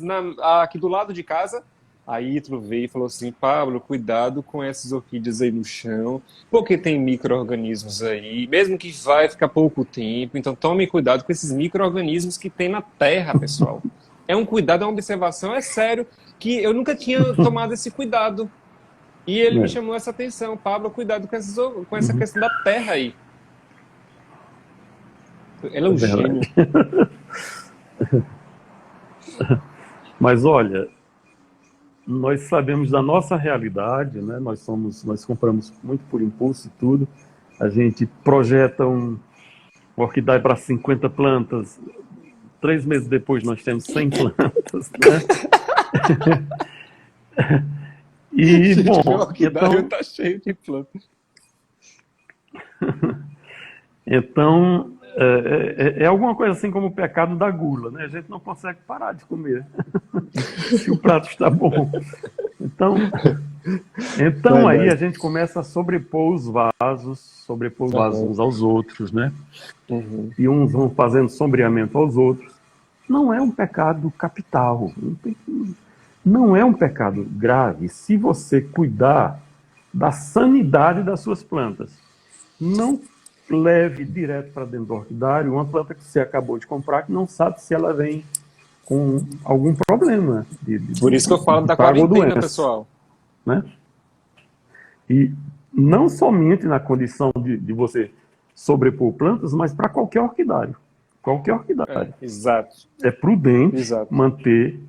aqui do lado de casa. Aí Ítalo veio e falou assim: Pablo, cuidado com essas orquídeas aí no chão, porque tem micro-organismos aí, mesmo que vai ficar pouco tempo, então tome cuidado com esses micro-organismos que tem na terra, pessoal. É um cuidado, é uma observação, é sério, que eu nunca tinha tomado esse cuidado. E ele me É, chamou essa atenção: Pablo, cuidado com essa questão da terra aí. Ele é é um verdade. gênio. Mas olha, nós sabemos da nossa realidade, né? Nós compramos muito por impulso e tudo. A gente projeta uma orquídea para 50 plantas. 3 meses depois nós temos 100 plantas, né? E, Gente, meu bom, orquidário tá cheio de plantas. então é alguma coisa assim como o pecado da gula, né? A gente não consegue parar de comer se o prato está bom. Então, então aí a Verdade. gente começa a sobrepor os vasos Aham. uns aos outros, né? Uhum. E uns vão fazendo sombreamento aos outros. Não é um pecado capital, não é um pecado grave se você cuidar da sanidade das suas plantas. Não leve direto para dentro do orquidário uma planta que você acabou de comprar que não sabe se ela vem com algum problema Por isso que eu falo de da praga ou quarentena, doença, pessoal. né? E não somente na condição de você sobrepor plantas, mas para qualquer orquidário. Qualquer orquidário. Exato, É prudente exato. manter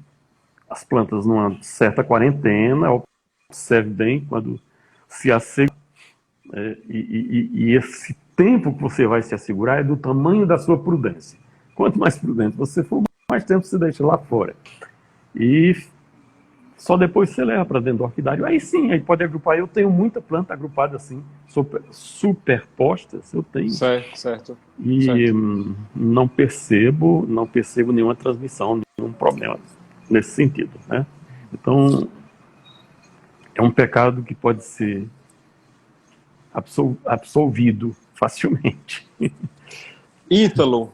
as plantas numa certa quarentena, observe bem quando se assegura. E esse tempo que você vai se assegurar é do tamanho da sua prudência. Quanto mais prudente você for, mais tempo você deixa lá fora. E só depois você leva para dentro do orquidário. Aí sim, aí pode agrupar. Eu tenho muita planta agrupada assim, superpostas, eu tenho. Certo, certo, E certo. não percebo nenhuma transmissão, nenhum problema nesse sentido, né? Então, é um pecado que pode ser absolvido facilmente. Ítalo,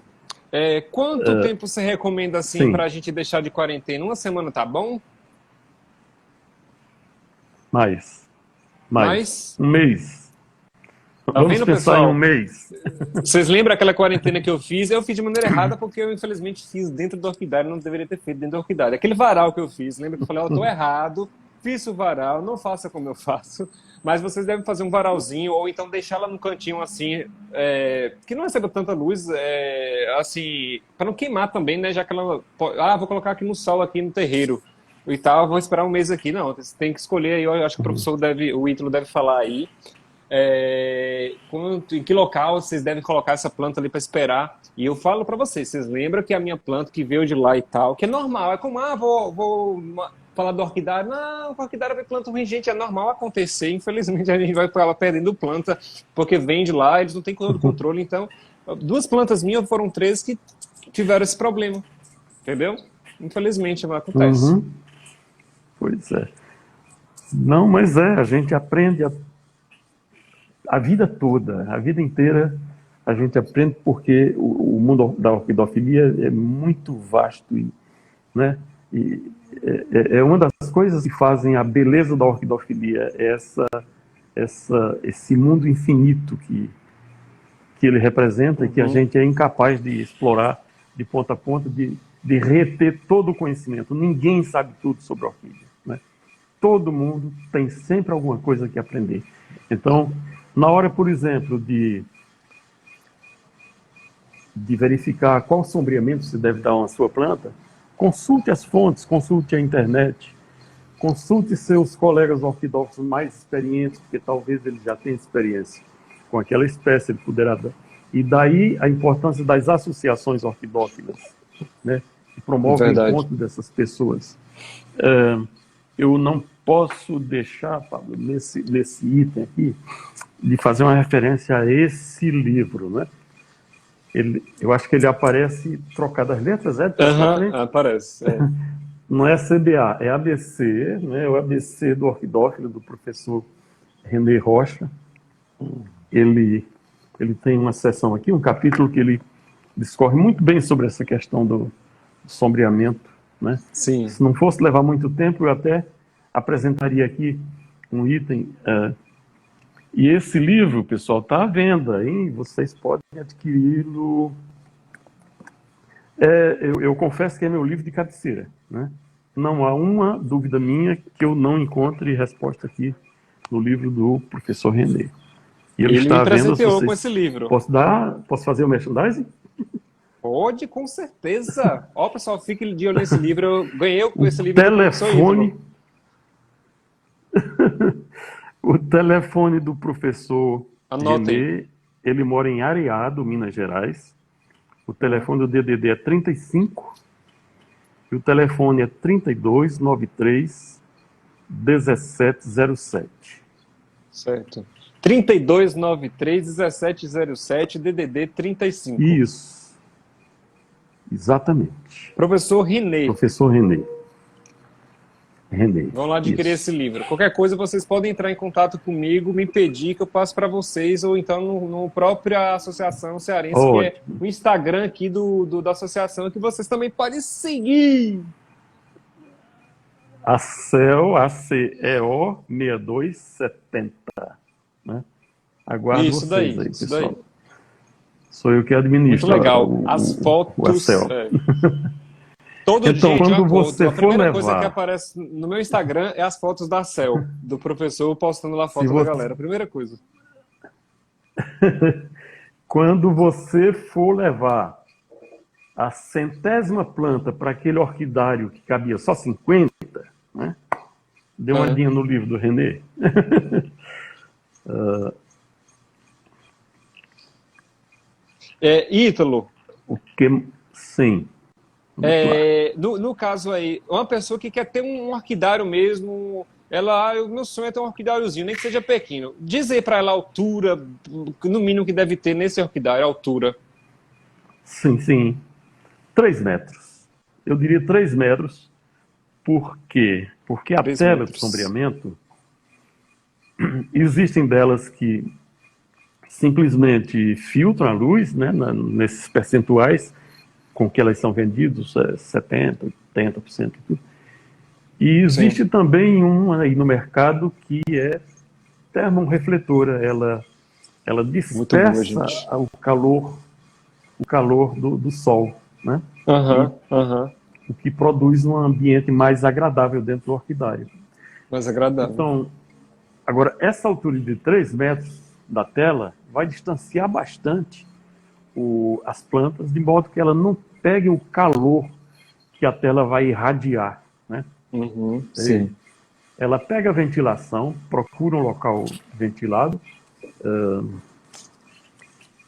quanto tempo você recomenda assim Sim, para a gente deixar de quarentena? Uma semana tá bom? mais. Mas, Um mês. tá Vamos vendo, pensar em um pessoal? mês. Vocês lembram aquela quarentena que eu fiz? Eu fiz de maneira errada porque eu, infelizmente, fiz dentro do orquidário, não deveria ter feito dentro do orquidário. Aquele varal que eu fiz, lembra que eu falei, ó, eu tô errado, fiz o varal, não faça como eu faço, mas vocês devem fazer um varalzinho ou então deixar lá no cantinho assim, que não receba tanta luz, assim, para não queimar também, né? Já que ela, vou colocar aqui no sol, aqui no terreiro e tal, vou esperar um mês aqui. Não, você tem que escolher aí, eu acho que o professor deve, o Ítalo deve falar aí em que local vocês devem colocar essa planta ali para esperar. E eu falo para vocês, vocês lembram que a minha planta que veio de lá e tal, que é normal, é como, vou falar do orquidário. Não, o orquidário é planta ruim, gente, é normal acontecer. Infelizmente a gente vai acabar perdendo planta, porque vem de lá, eles não têm controle. Então, 2 plantas minhas foram 3 que tiveram esse problema, entendeu? Infelizmente, acontece. Uhum, pois é. Não, mas a gente aprende a vida toda, a vida inteira, a gente aprende porque o mundo da orquidofilia é muito vasto, né? E é uma das coisas que fazem a beleza da orquidofilia, esse mundo infinito que ele representa e que a Uhum. gente é incapaz de explorar de ponta a ponta, de reter todo o conhecimento. Ninguém sabe tudo sobre a orquídea, né? Todo mundo tem sempre alguma coisa que aprender. Então, na hora, por exemplo, de verificar qual sombreamento se deve dar a uma sua planta, consulte as fontes, consulte a internet, consulte seus colegas orquidófilos mais experientes, porque talvez eles já tenham experiência com aquela espécie, ele poderá E daí a importância das associações orquidófilas, né, que promovem o Verdade. encontro dessas pessoas. Eu não posso deixar, Pablo, nesse item aqui, de fazer uma referência a esse livro, né? Eu acho que ele aparece trocado as letras, de trás para frente. Aparece. Não é CBA, é ABC, né? O ABC do orquidófilo, do professor René Rocha. Ele tem uma seção aqui, um capítulo que ele discorre muito bem sobre essa questão do sombreamento, né? Sim. Se não fosse levar muito tempo, eu até apresentaria aqui um item. E esse livro, pessoal, está à venda, hein? Vocês podem adquiri-lo. Eu confesso que é meu livro de cabeceira, né? Não há uma dúvida minha que eu não encontre resposta aqui no livro do professor René. E ele está me à venda. presenteou com esse livro. Posso fazer o merchandising? Pode, com certeza. Ó, pessoal, fique de olho nesse livro. Eu ganhei esse livro. Telefone. O telefone do professor René, ele mora em Areado, Minas Gerais. O telefone do DDD é 35 e o telefone é 3293 1707. Certo. 3293 1707 DDD 35. Isso. Exatamente. Professor René. Professor René. Vão lá adquirir esse livro. Qualquer coisa, vocês podem entrar em contato comigo, me pedir que eu passe para vocês, ou então no própria Associação Cearense, que é o Instagram aqui da associação, que vocês também podem seguir. A CEO 6270. Né? Aguardo isso vocês daí, aí, isso pessoal. daí. Sou eu que administro. Muito legal. As fotos... Todo então, dia, quando você a primeira for levar... coisa que aparece no meu Instagram é as fotos da CEL, do professor postando lá a foto da galera. Primeira coisa. Quando você for levar a 100ª planta para aquele orquidário que cabia só 50, né? Dê uma olhadinha no livro do René. Ítalo. O que... Sim. No caso aí, uma pessoa que quer ter um orquidário mesmo, o meu sonho é ter um orquidáriozinho, nem que seja pequeno. Diz aí para ela a altura, no mínimo que deve ter nesse orquidário, a altura. Sim. 3 metros. Eu diria 3 metros. Por quê? Porque a tela de sombreamento, existem delas que simplesmente filtram a luz, né, nesses percentuais com que elas são vendidas, 70%, 80%. E existe também uma aí no mercado que é termorrefletora. Ela dispersa o calor do sol, né? O que produz um ambiente mais agradável dentro do orquidário. Mais agradável. Então, agora, essa altura de 3 metros da tela vai distanciar bastante as plantas, de modo que ela não pegue o calor que a tela vai irradiar, né? Sim. Ela pega a ventilação, procura um local ventilado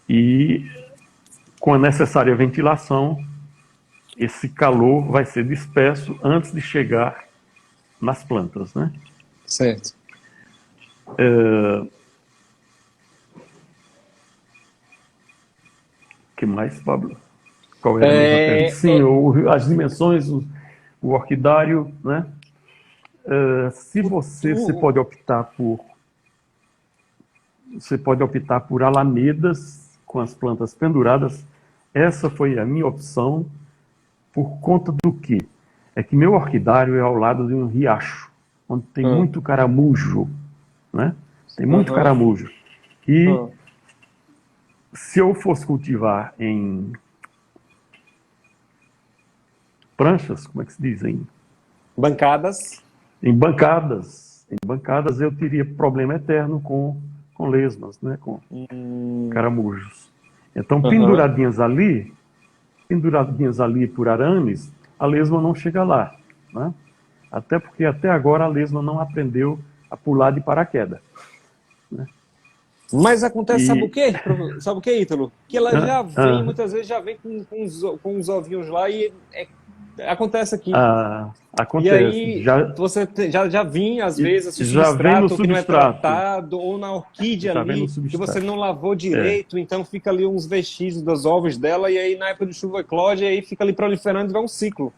e, com a necessária ventilação, esse calor vai ser disperso antes de chegar nas plantas, né? Certo. Que mais, Pablo? Qual é a Sim, as dimensões, o orquidário, né? Você pode optar por alamedas com as plantas penduradas. Essa foi a minha opção por conta do quê? É que meu orquidário é ao lado de um riacho, onde tem muito caramujo, né? Tem muito caramujo. E se eu fosse cultivar em pranchas, como é que se diz? Bancadas. Em bancadas eu teria problema eterno com lesmas, né? Com caramujos. Então, penduradinhas ali por arames, a lesma não chega lá, né? Até porque até agora a lesma não aprendeu a pular de paraquedas, né? Mas acontece, sabe o E, quê? Sabe o quê, Ítalo? Que ela ah, já vem, ah, muitas vezes já vem com os ovinhos lá e acontece aqui. E acontece, aí você já vinha, às vezes, assim, o já vem no substrato que não é substrato, tratado, ou na orquídea já vem no ali, que você substrato. não lavou É, direito, então fica ali uns vestígios dos ovos dela, e aí na época de chuva eclode, e aí fica ali proliferando e vai um ciclo.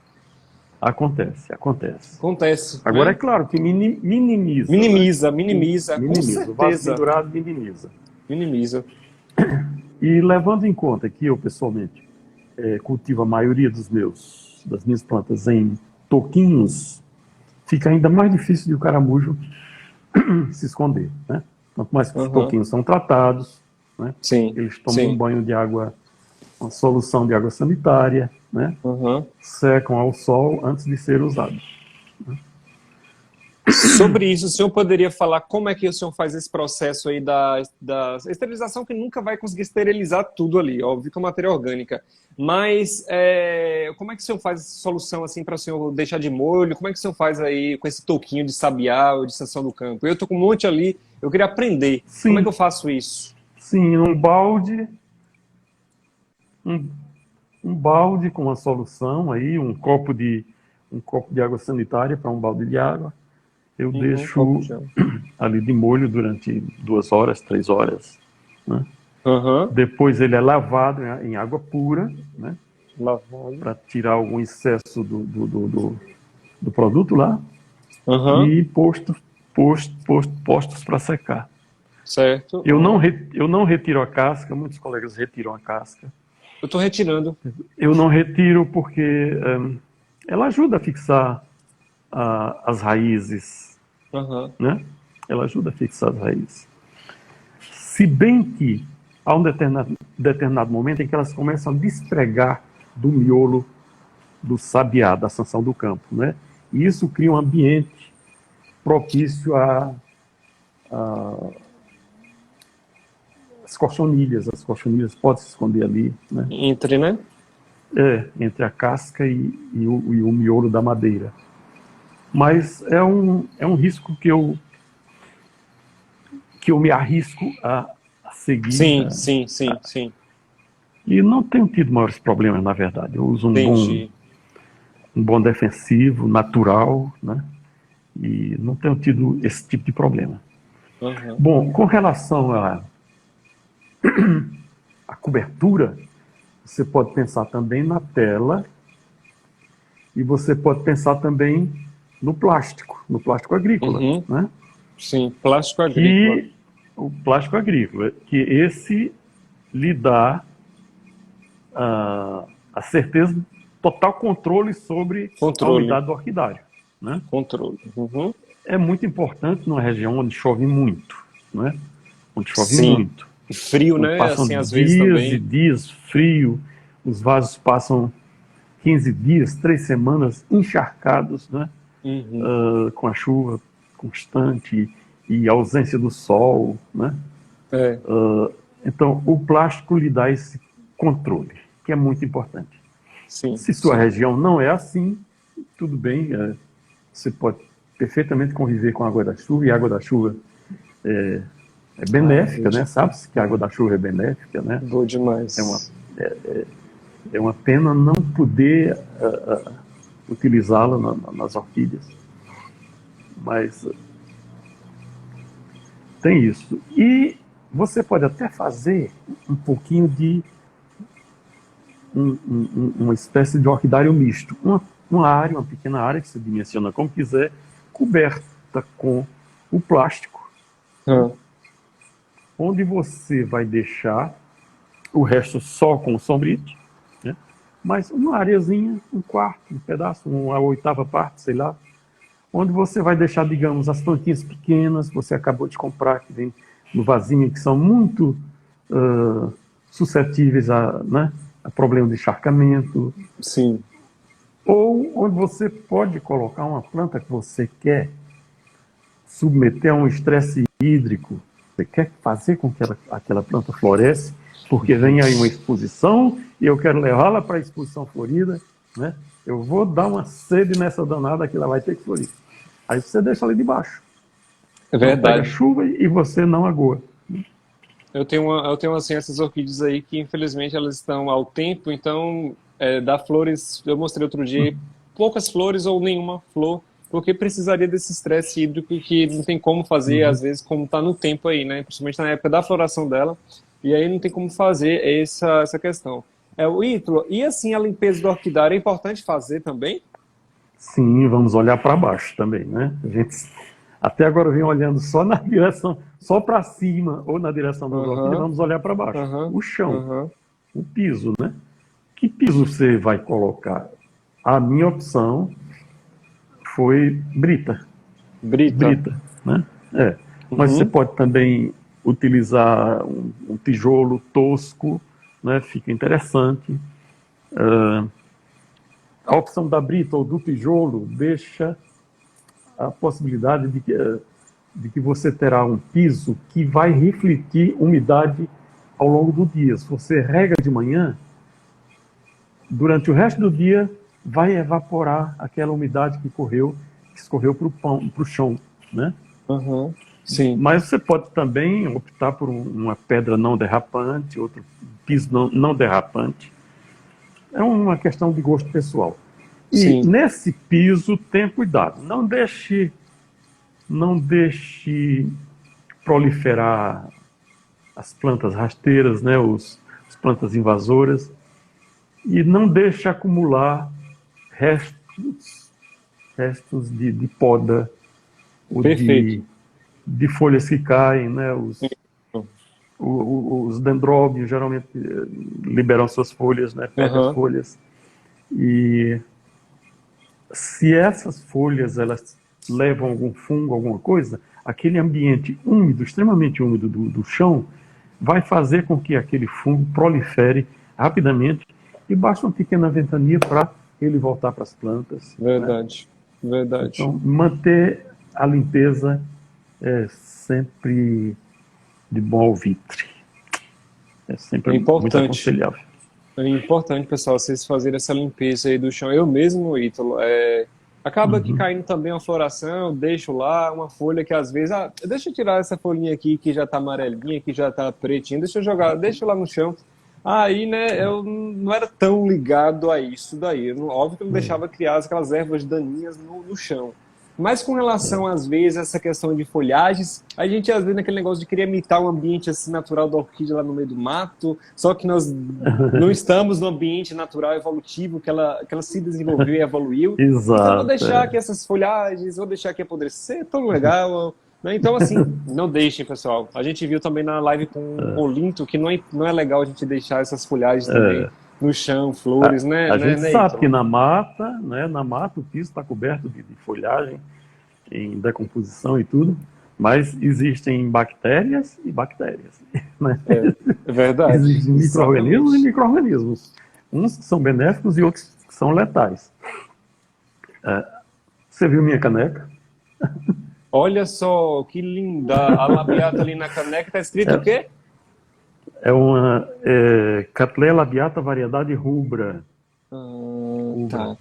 acontece, acontece. Acontece, Agora, é né? claro que minimiza, né? Minimiza, minimiza, com Minimiza. O vaso certeza. pendurado minimiza. Minimiza. E levando em conta que eu, pessoalmente, cultivo a maioria das minhas plantas em toquinhos, fica ainda mais difícil de o caramujo se esconder, né? Quanto mais que os Aham. toquinhos são tratados, né? Sim, Eles tomam um sim. banho de água, uma solução de água sanitária, né? Aham. Secam ao sol antes de ser usados. Sobre isso, o senhor poderia falar como é que o senhor faz esse processo aí da esterilização, que nunca vai conseguir esterilizar tudo ali, óbvio que é matéria orgânica, mas como é que o senhor faz essa solução assim para o senhor deixar de molho? Como é que o senhor faz aí com esse toquinho de sabiá ou de extensão do campo? Eu tô com um monte ali, eu queria aprender. Como é que eu Sim, faço isso? sim, um, um balde com a solução aí, um copo de água sanitária para um balde de água. Eu Uhum, copo deixo de água. ali de molho durante 2 horas, 3 horas, né? Aham, Depois ele é lavado em água pura, né? lavado. Para tirar algum excesso do produto lá Aham, e postos para secar. certo. Eu não retiro a casca, muitos colegas retiram a casca. Eu tô retirando. Eu não retiro porque ela ajuda a fixar as raízes, Aham. né? Ela ajuda a fixar as raízes. Se bem que há um determinado momento em que elas começam a despregar do miolo do sabiá, da sanção do campo, né? E isso cria um ambiente propício às cochonilhas. As cochonilhas podem se esconder ali, né? Entre, né? Entre a casca e o miolo da madeira. Mas é um risco que eu me arrisco a seguir, Sim, sim, sim, sim. e não tenho tido maiores problemas, na verdade. Eu uso Entendi. um bom defensivo, natural, né? E não tenho tido esse tipo de problema. Aham. Bom, com relação à cobertura, você pode pensar também na tela e você pode pensar também no plástico agrícola, Uhum. né? Sim, plástico agrícola. Que o plástico agrícola, que esse lhe dá a certeza, total controle sobre a Controle. umidade do orquidário, né? Controle. Uhum. É muito importante numa região onde chove muito, né? Onde chove Sim. muito, E frio, onde né? passam Assim, às vezes dias e também. dias frio, os vasos passam 15 dias, 3 semanas encharcados, né? Uhum. Com a chuva constante e a ausência do sol, né? É. Então, o plástico lhe dá esse controle, que é muito importante. Sim, Se sua sim. região não é assim, tudo bem, você pode perfeitamente conviver com a água da chuva, e a água da chuva é Ah, benéfica, né? Sabe-se que a água da chuva é benéfica, né? boa É uma, demais. é uma pena não poder utilizá-la nas orquídeas, mas tem isso. E você pode até fazer um pouquinho de uma espécie de orquidário misto. Uma pequena área, que você dimensiona como quiser, coberta com o plástico, né? Ah, Onde você vai deixar o resto só com o sombrite, né? Mas uma areazinha, um quarto, um pedaço, uma oitava parte, sei lá, onde você vai deixar, digamos, as plantinhas pequenas, você acabou de comprar, que vem no vasinho, que são muito suscetíveis né, a problema de encharcamento, sim. ou onde você pode colocar uma planta que você quer submeter a um estresse hídrico, você quer fazer com que aquela planta floresce, porque vem aí uma exposição e eu quero levá-la para a exposição florida, né? Eu vou dar uma sede nessa danada que ela vai ter que florir. Aí você deixa ali debaixo. É Não pega verdade. chuva e você não agoa. Eu tenho assim, essas orquídeas aí que infelizmente elas estão ao tempo, então dá flores, eu mostrei outro dia, poucas flores ou nenhuma flor, porque precisaria desse estresse hídrico que não tem como fazer, Uhum. às vezes, como está no tempo aí, né? Principalmente na época da floração dela, e aí não tem como fazer essa questão. O Ítalo, e assim a limpeza do orquidário é importante fazer também? Sim, vamos olhar para baixo também, né? A gente até agora vem olhando só na direção, só para cima ou na direção das orquídeas, Aham, vamos olhar para baixo. aham, O chão, aham. o piso, né? Que piso você vai colocar? A minha opção foi brita, Brita. brita, né? É. Mas você Uhum. pode também utilizar um tijolo tosco, né? Fica interessante. A opção da brita ou do tijolo deixa a possibilidade de que você terá um piso que vai refletir umidade ao longo do dia. Se você rega de manhã, durante o resto do dia vai evaporar aquela umidade que escorreu para o chão, né? Aham. Sim. Mas você pode também optar por uma pedra não derrapante, outro piso não derrapante. É uma questão de gosto pessoal. E Sim. nesse piso, tenha cuidado. Não deixe proliferar as plantas rasteiras, né, as plantas invasoras, e não deixe acumular restos, restos de poda ou Perfeito. de folhas que caem, né, os dendróbios geralmente liberam suas folhas, né, perdem as Aham. folhas, e se essas folhas elas levam algum fungo, alguma coisa, aquele ambiente úmido, extremamente úmido do chão, vai fazer com que aquele fungo prolifere rapidamente e basta uma pequena ventania para ele voltar para as plantas, né? Verdade. Verdade. Então, manter a limpeza é sempre de bom alvitre, é sempre É muito importante. aconselhável. É importante, pessoal, vocês fazerem essa limpeza aí do chão. Eu mesmo, Ítalo, acaba que Uhum. caindo também uma floração, eu deixo lá uma folha que às vezes, deixa eu tirar essa folhinha aqui que já tá amarelinha, que já tá pretinha, deixa eu jogar, deixa lá no chão. Aí, né, eu não era tão ligado a isso daí. Óbvio que eu não deixava criar aquelas ervas daninhas no chão. Mas com relação, às vezes, a essa questão de folhagens, a gente, às vezes, naquele negócio de querer imitar um ambiente assim, natural da orquídea lá no meio do mato, só que nós não estamos no ambiente natural evolutivo que ela se desenvolveu e evoluiu. Então, vou Exato. deixar aqui essas folhagens, vou deixar aqui apodrecer, tão legal. Né? Então, assim, não deixem, pessoal. A gente viu também na live com o Olinto que não é legal a gente deixar essas folhagens também no chão, flores, A gente né, sabe que Ítalo? na mata, né, na mata o piso está coberto de folhagem em decomposição e tudo, mas existem bactérias e bactérias, né? É verdade, Existem micro-organismos e exatamente. micro-organismos, uns que são benéficos e outros que são letais. Você viu minha caneca? Olha só, que linda. A labiata ali na caneca tá escrito o quê? É uma Cattleya labiata variedade rubra. Rubra. Tá.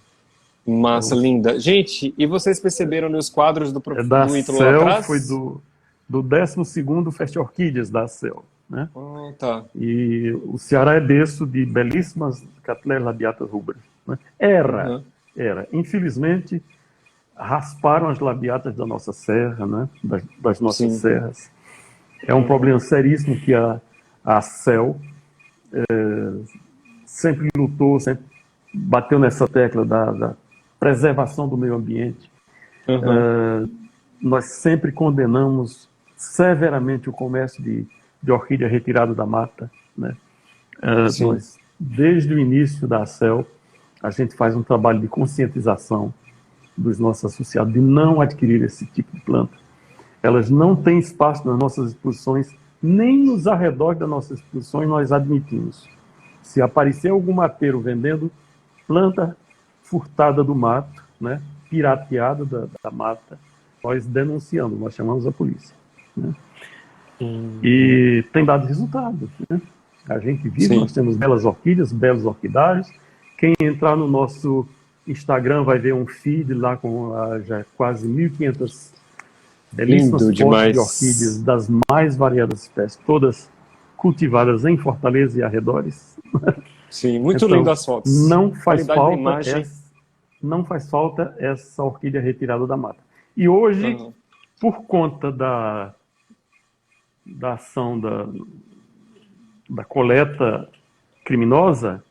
Massa, É, linda. Gente, e vocês perceberam nos quadros da do Ítalo lá CEL, foi atrás? do 12º Fest Orquídeas da CEL, né? Tá. E o Ceará é berço de belíssimas Cattleya labiatas rubras, né? Era, Aham. era. Infelizmente, rasparam as labiatas da nossa serra, né? Das nossas Sim. serras. É um Aham. problema seríssimo que a CEL sempre lutou, sempre bateu nessa tecla da preservação do meio ambiente. Aham. Nós sempre condenamos severamente o comércio de orquídea retirada da mata, né? Sim. Nós, desde o início da ACEL, a gente faz um trabalho de conscientização dos nossos associados de não adquirir esse tipo de planta. Elas não têm espaço nas nossas exposições, nem nos arredores das nossas exposições nós admitimos. Se aparecer algum mateiro vendendo planta furtada do mato, né, pirateada da mata, nós denunciamos, nós chamamos a polícia. Né? Uhum. E tem dado resultado. Né? A gente vive, nós Sim. temos belas orquídeas, belos orquidários. Quem entrar no nosso Instagram vai ver um feed lá com já quase 1.500 belíssimas Lindo fotos de orquídeas demais. das mais variadas espécies, todas cultivadas em Fortaleza e arredores. Sim, muito Então, lindo as fotos. não faz Qualidade da falta imagem. não faz falta essa orquídea retirada da mata. E hoje, Uhum. por conta da ação da coleta criminosa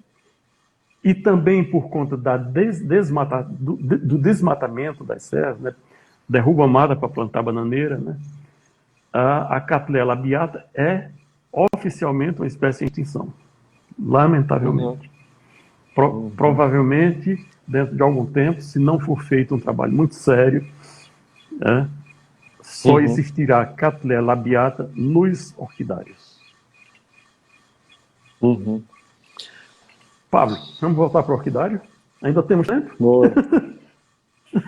e também por conta do desmatamento das serras, né? Derruba mata para plantar bananeira, né? A Cattleya labiata é oficialmente uma espécie em extinção, lamentavelmente. Provavelmente, dentro de algum tempo, se não for feito um trabalho muito sério, né, só existirá Cattleya labiata nos orquidários. Pablo, vamos voltar para o orquidário? Ainda temos tempo? Boa.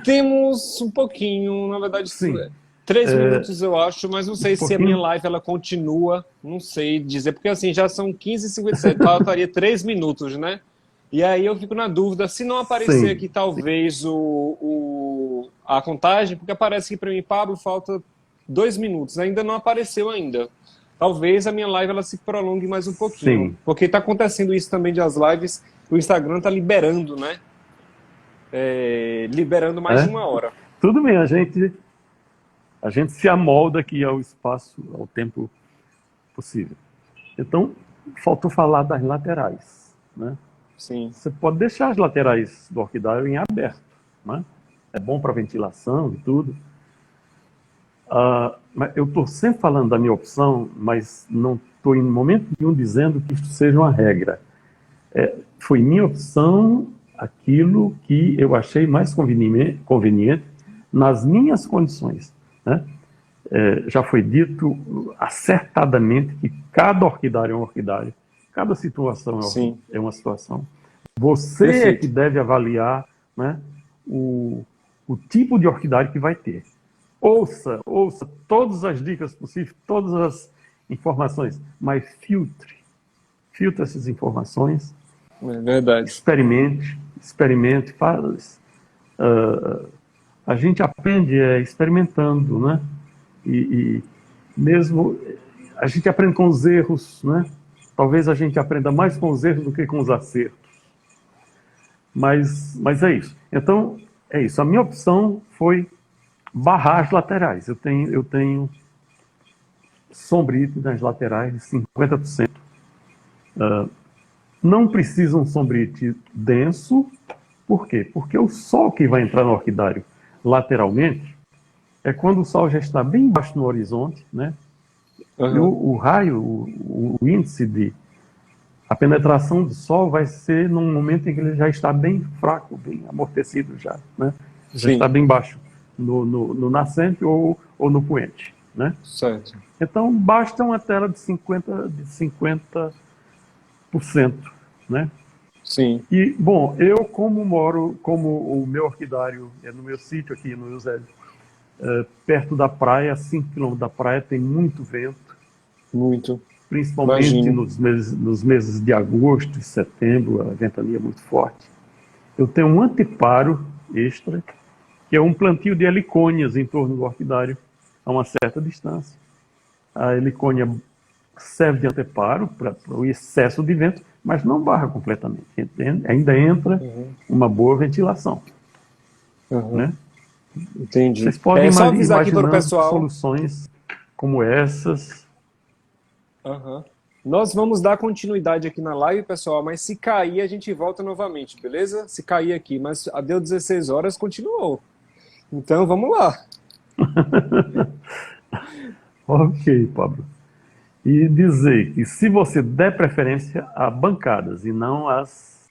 Temos um pouquinho, na verdade, Sim. 3 minutos eu acho, mas não sei se a minha pouquinho. live ela continua, não sei dizer, porque assim, já são 15h57, faltaria 3 minutos, né? E aí eu fico na dúvida, se não aparecer Sim. aqui talvez a contagem, porque aparece aqui para mim, Pablo, falta 2 minutos, ainda não apareceu ainda. Talvez a minha live ela se prolongue mais um pouquinho, Sim. porque está acontecendo isso também de as lives, o Instagram está liberando, né? Liberando mais de 1 hora. Tudo bem, a gente se amolda aqui ao espaço, ao tempo possível. Então, faltou falar das laterais, né? Sim. Você pode deixar as laterais do orquidário em aberto, né? É bom para ventilação e tudo. Mas eu estou sempre falando da minha opção, mas não estou em momento nenhum dizendo que isso seja uma regra. Foi minha opção aquilo que eu achei mais conveniente nas minhas condições, né? Já foi dito acertadamente que cada orquidário é um orquidário, cada situação é uma situação. Você é que deve avaliar, né, o tipo de orquidário que vai ter. Ouça todas as dicas possíveis, todas as informações, mas filtre essas informações. É verdade. Experimente, faz. A gente aprende experimentando, né? E mesmo a gente aprende com os erros, né? Talvez a gente aprenda mais com os erros do que com os acertos. Mas é isso. Então, é isso. A minha opção foi barrar as laterais. Eu tenho sombrite nas laterais de 50%. Não precisa um sombrite denso. Por quê? Porque o sol que vai entrar no orquidário lateralmente é quando o sol já está bem baixo no horizonte, né? E o raio, o índice a penetração do sol vai ser num momento em que ele já está bem fraco, bem amortecido já, né? Já está bem baixo no nascente ou no poente, né? Certo. Então basta uma tela de 50%, né? Sim. E, bom, eu como o meu orquidário é no meu sítio aqui no Eusébio, perto da praia, 5 km da praia, tem muito vento. Muito. Principalmente nos meses de agosto e setembro, a ventania é muito forte. Eu tenho um anteparo extra, que é um plantio de helicônias em torno do orquidário, a uma certa distância. A helicônia serve de anteparo para o excesso de vento, mas não barra completamente. Ainda entra uma boa ventilação. Né? Entendi. Vocês podem só avisar aqui para o imaginar pessoal. soluções como essas. Nós vamos dar continuidade aqui na live, pessoal, mas se cair a gente volta novamente, beleza? Se cair aqui, mas deu 16 horas, continuou. Então vamos lá. Ok, Pablo. E dizer que se você der preferência a bancadas e não às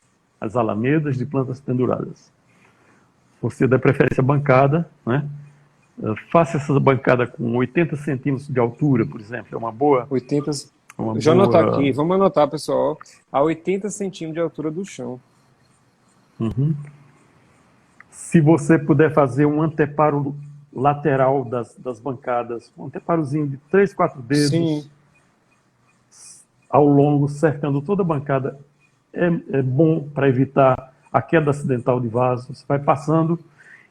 alamedas de plantas penduradas, você der preferência à bancada, né? Faça essa bancada com 80 centímetros de altura, por exemplo, é uma boa... 80... Deixa eu anotar aqui, vamos anotar, pessoal, a 80 centímetros de altura do chão. Se você puder fazer um anteparo lateral das bancadas, um anteparozinho de 3, 4 dedos, sim, ao longo, cercando toda a bancada, é bom para evitar a queda acidental de vasos. Você vai passando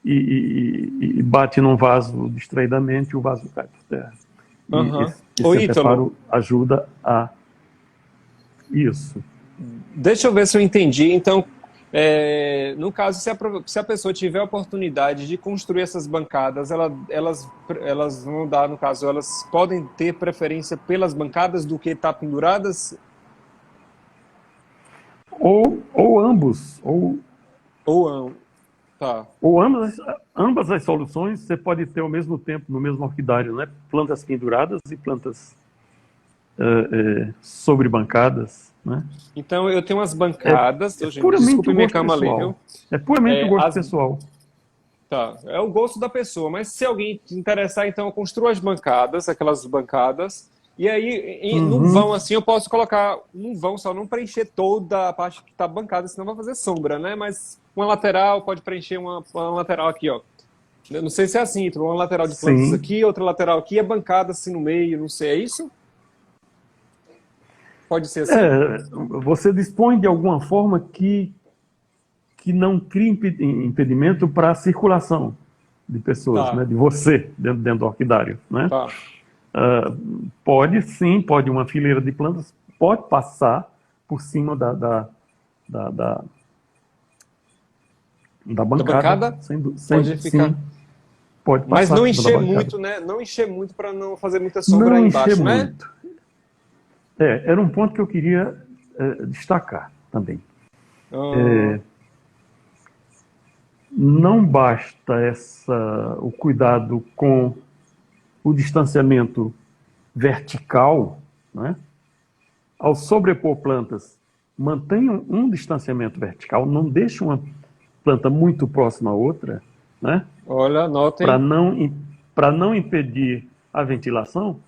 e bate num vaso distraidamente, o vaso cai por terra. E esse anteparo ajuda a Isso. Deixa eu ver se eu entendi. Então, no caso, se a pessoa tiver a oportunidade de construir essas bancadas, elas vão dar, no caso, elas podem ter preferência pelas bancadas do que estar penduradas? Ou ambos, Ou, tá. ou ambas as soluções você pode ter ao mesmo tempo no mesmo orquidário, né? Plantas penduradas e plantas sobre bancadas, né? Então, eu tenho umas bancadas. É Gente, puramente desculpe o minha gosto cama ali, viu? pessoal. É puramente o gosto As pessoal. Tá, é o gosto da pessoa, mas se alguém te interessar, então eu construo as bancadas, aquelas bancadas, e aí no Uhum. vão assim eu posso colocar um vão só, não preencher toda a parte que está bancada, senão vai fazer sombra, né? Mas uma lateral pode preencher uma lateral aqui, ó. Eu não sei se é assim, uma lateral de plantas Sim. aqui, outra lateral aqui, é bancada assim no meio, não sei, é isso? Pode ser assim? Você dispõe de alguma forma que não crie impedimento para a circulação de pessoas, né? Tá, De você dentro do orquidário, né? tá. Pode sim, pode uma fileira de plantas, pode passar por cima da, da, da Da bancada, bancada pode sim, ficar. pode Mas passar não por cima da encher bancada. muito, né? Não encher muito para não fazer muita sombra Não aí encher embaixo, né? muito. Era um ponto que eu queria destacar também. Ah, Não basta o cuidado com o distanciamento vertical, né? Ao sobrepor plantas, mantenham um distanciamento vertical, não deixe uma planta muito próxima à outra, né? olha, Para anotem. não impedir a ventilação,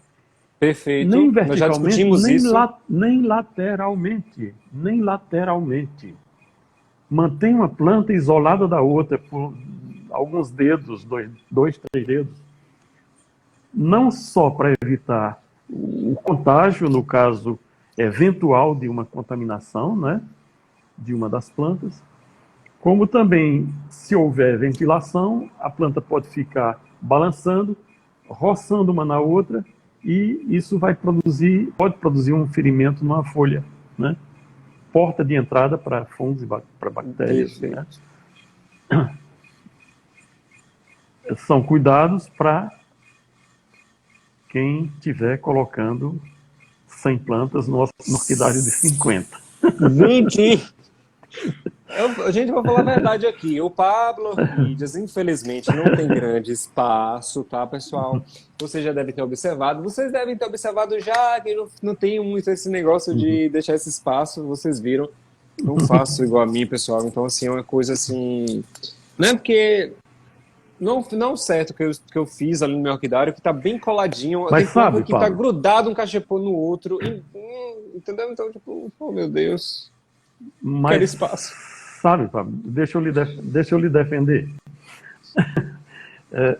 nem Perfeito. Nós já verticalmente, discutimos isso. nem lateralmente, nem lateralmente. Mantenha uma planta isolada da outra por alguns dedos, dois, três dedos, não só para evitar o contágio, no caso eventual de uma contaminação, né, de uma das plantas, como também, se houver ventilação, a planta pode ficar balançando, roçando uma na outra, e isso pode produzir um ferimento numa folha, né? Porta de entrada para fungos e para bactérias, né? Perfeito. São cuidados para quem estiver colocando 100 plantas no orquidário de 50. Gente, gente, vou falar a verdade aqui. O Pablo Orquídeas, infelizmente, não tem grande espaço, tá, pessoal? Vocês já devem ter observado. Vocês devem ter observado já que não tem muito esse negócio de deixar esse espaço. Vocês viram. Não faço igual a mim, pessoal. Então, assim, é uma coisa assim. Não é porque. Não certo que eu fiz ali no meu orquidário, que tá bem coladinho. Tem Mas planta sabe, que tá Pablo, grudado um cachepô no outro. Entendeu? Então, tipo, oh meu Deus, quero mas espaço. sabe, Pablo, deixa eu lhe defender.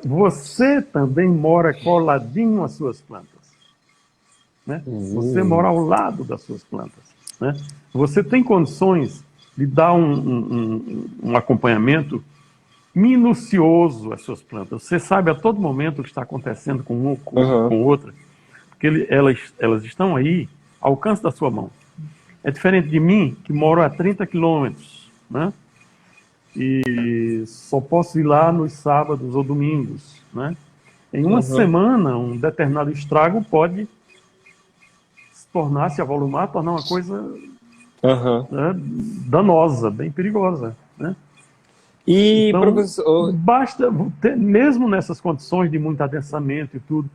Você também mora coladinho às suas plantas, né? Você mora ao lado das suas plantas, né? Você tem condições de dar um acompanhamento minucioso às suas plantas. Você sabe a todo momento o que está acontecendo com uma Aham. com outra, porque elas estão aí ao alcance da sua mão. É diferente de mim, que moro a 30 quilômetros, né? E só posso ir lá nos sábados ou domingos, né? Em uma Aham. semana, um determinado estrago pode se avolumar, tornar uma coisa, Aham. né, danosa, bem perigosa, né? E, Então, professor, basta, mesmo nessas condições de muito adensamento e tudo,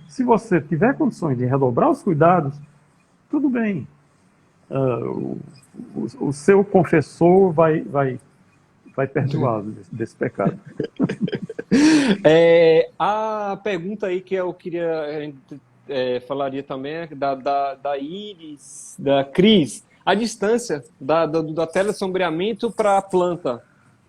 se você tiver condições de redobrar os cuidados, tudo bem. O seu confessor vai perdoá-lo desse pecado. a pergunta aí que eu queria falaria também é da Iris, da Cris. A distância da tela de sombreamento para a planta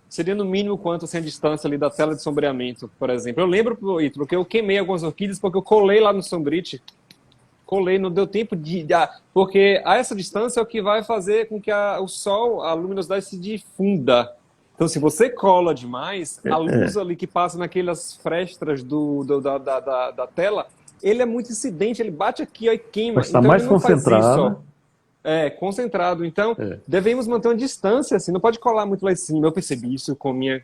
seria no mínimo quanto assim, a distância ali da tela de sombreamento, por exemplo? Eu lembro, Ítalo, que eu queimei algumas orquídeas porque eu colei lá no Sombrite. Colei, não deu tempo porque a essa distância é o que vai fazer com que o sol, a luminosidade se difunda. Então, se você cola demais, a luz ali que passa naquelas frestas da tela, ele é muito incidente, ele bate aqui ó, e queima. Mas está Então, ele mais não faz isso, ó. concentrada. concentrado. Então, É. devemos manter uma distância, assim, não pode colar muito lá em cima. Eu percebi isso com minha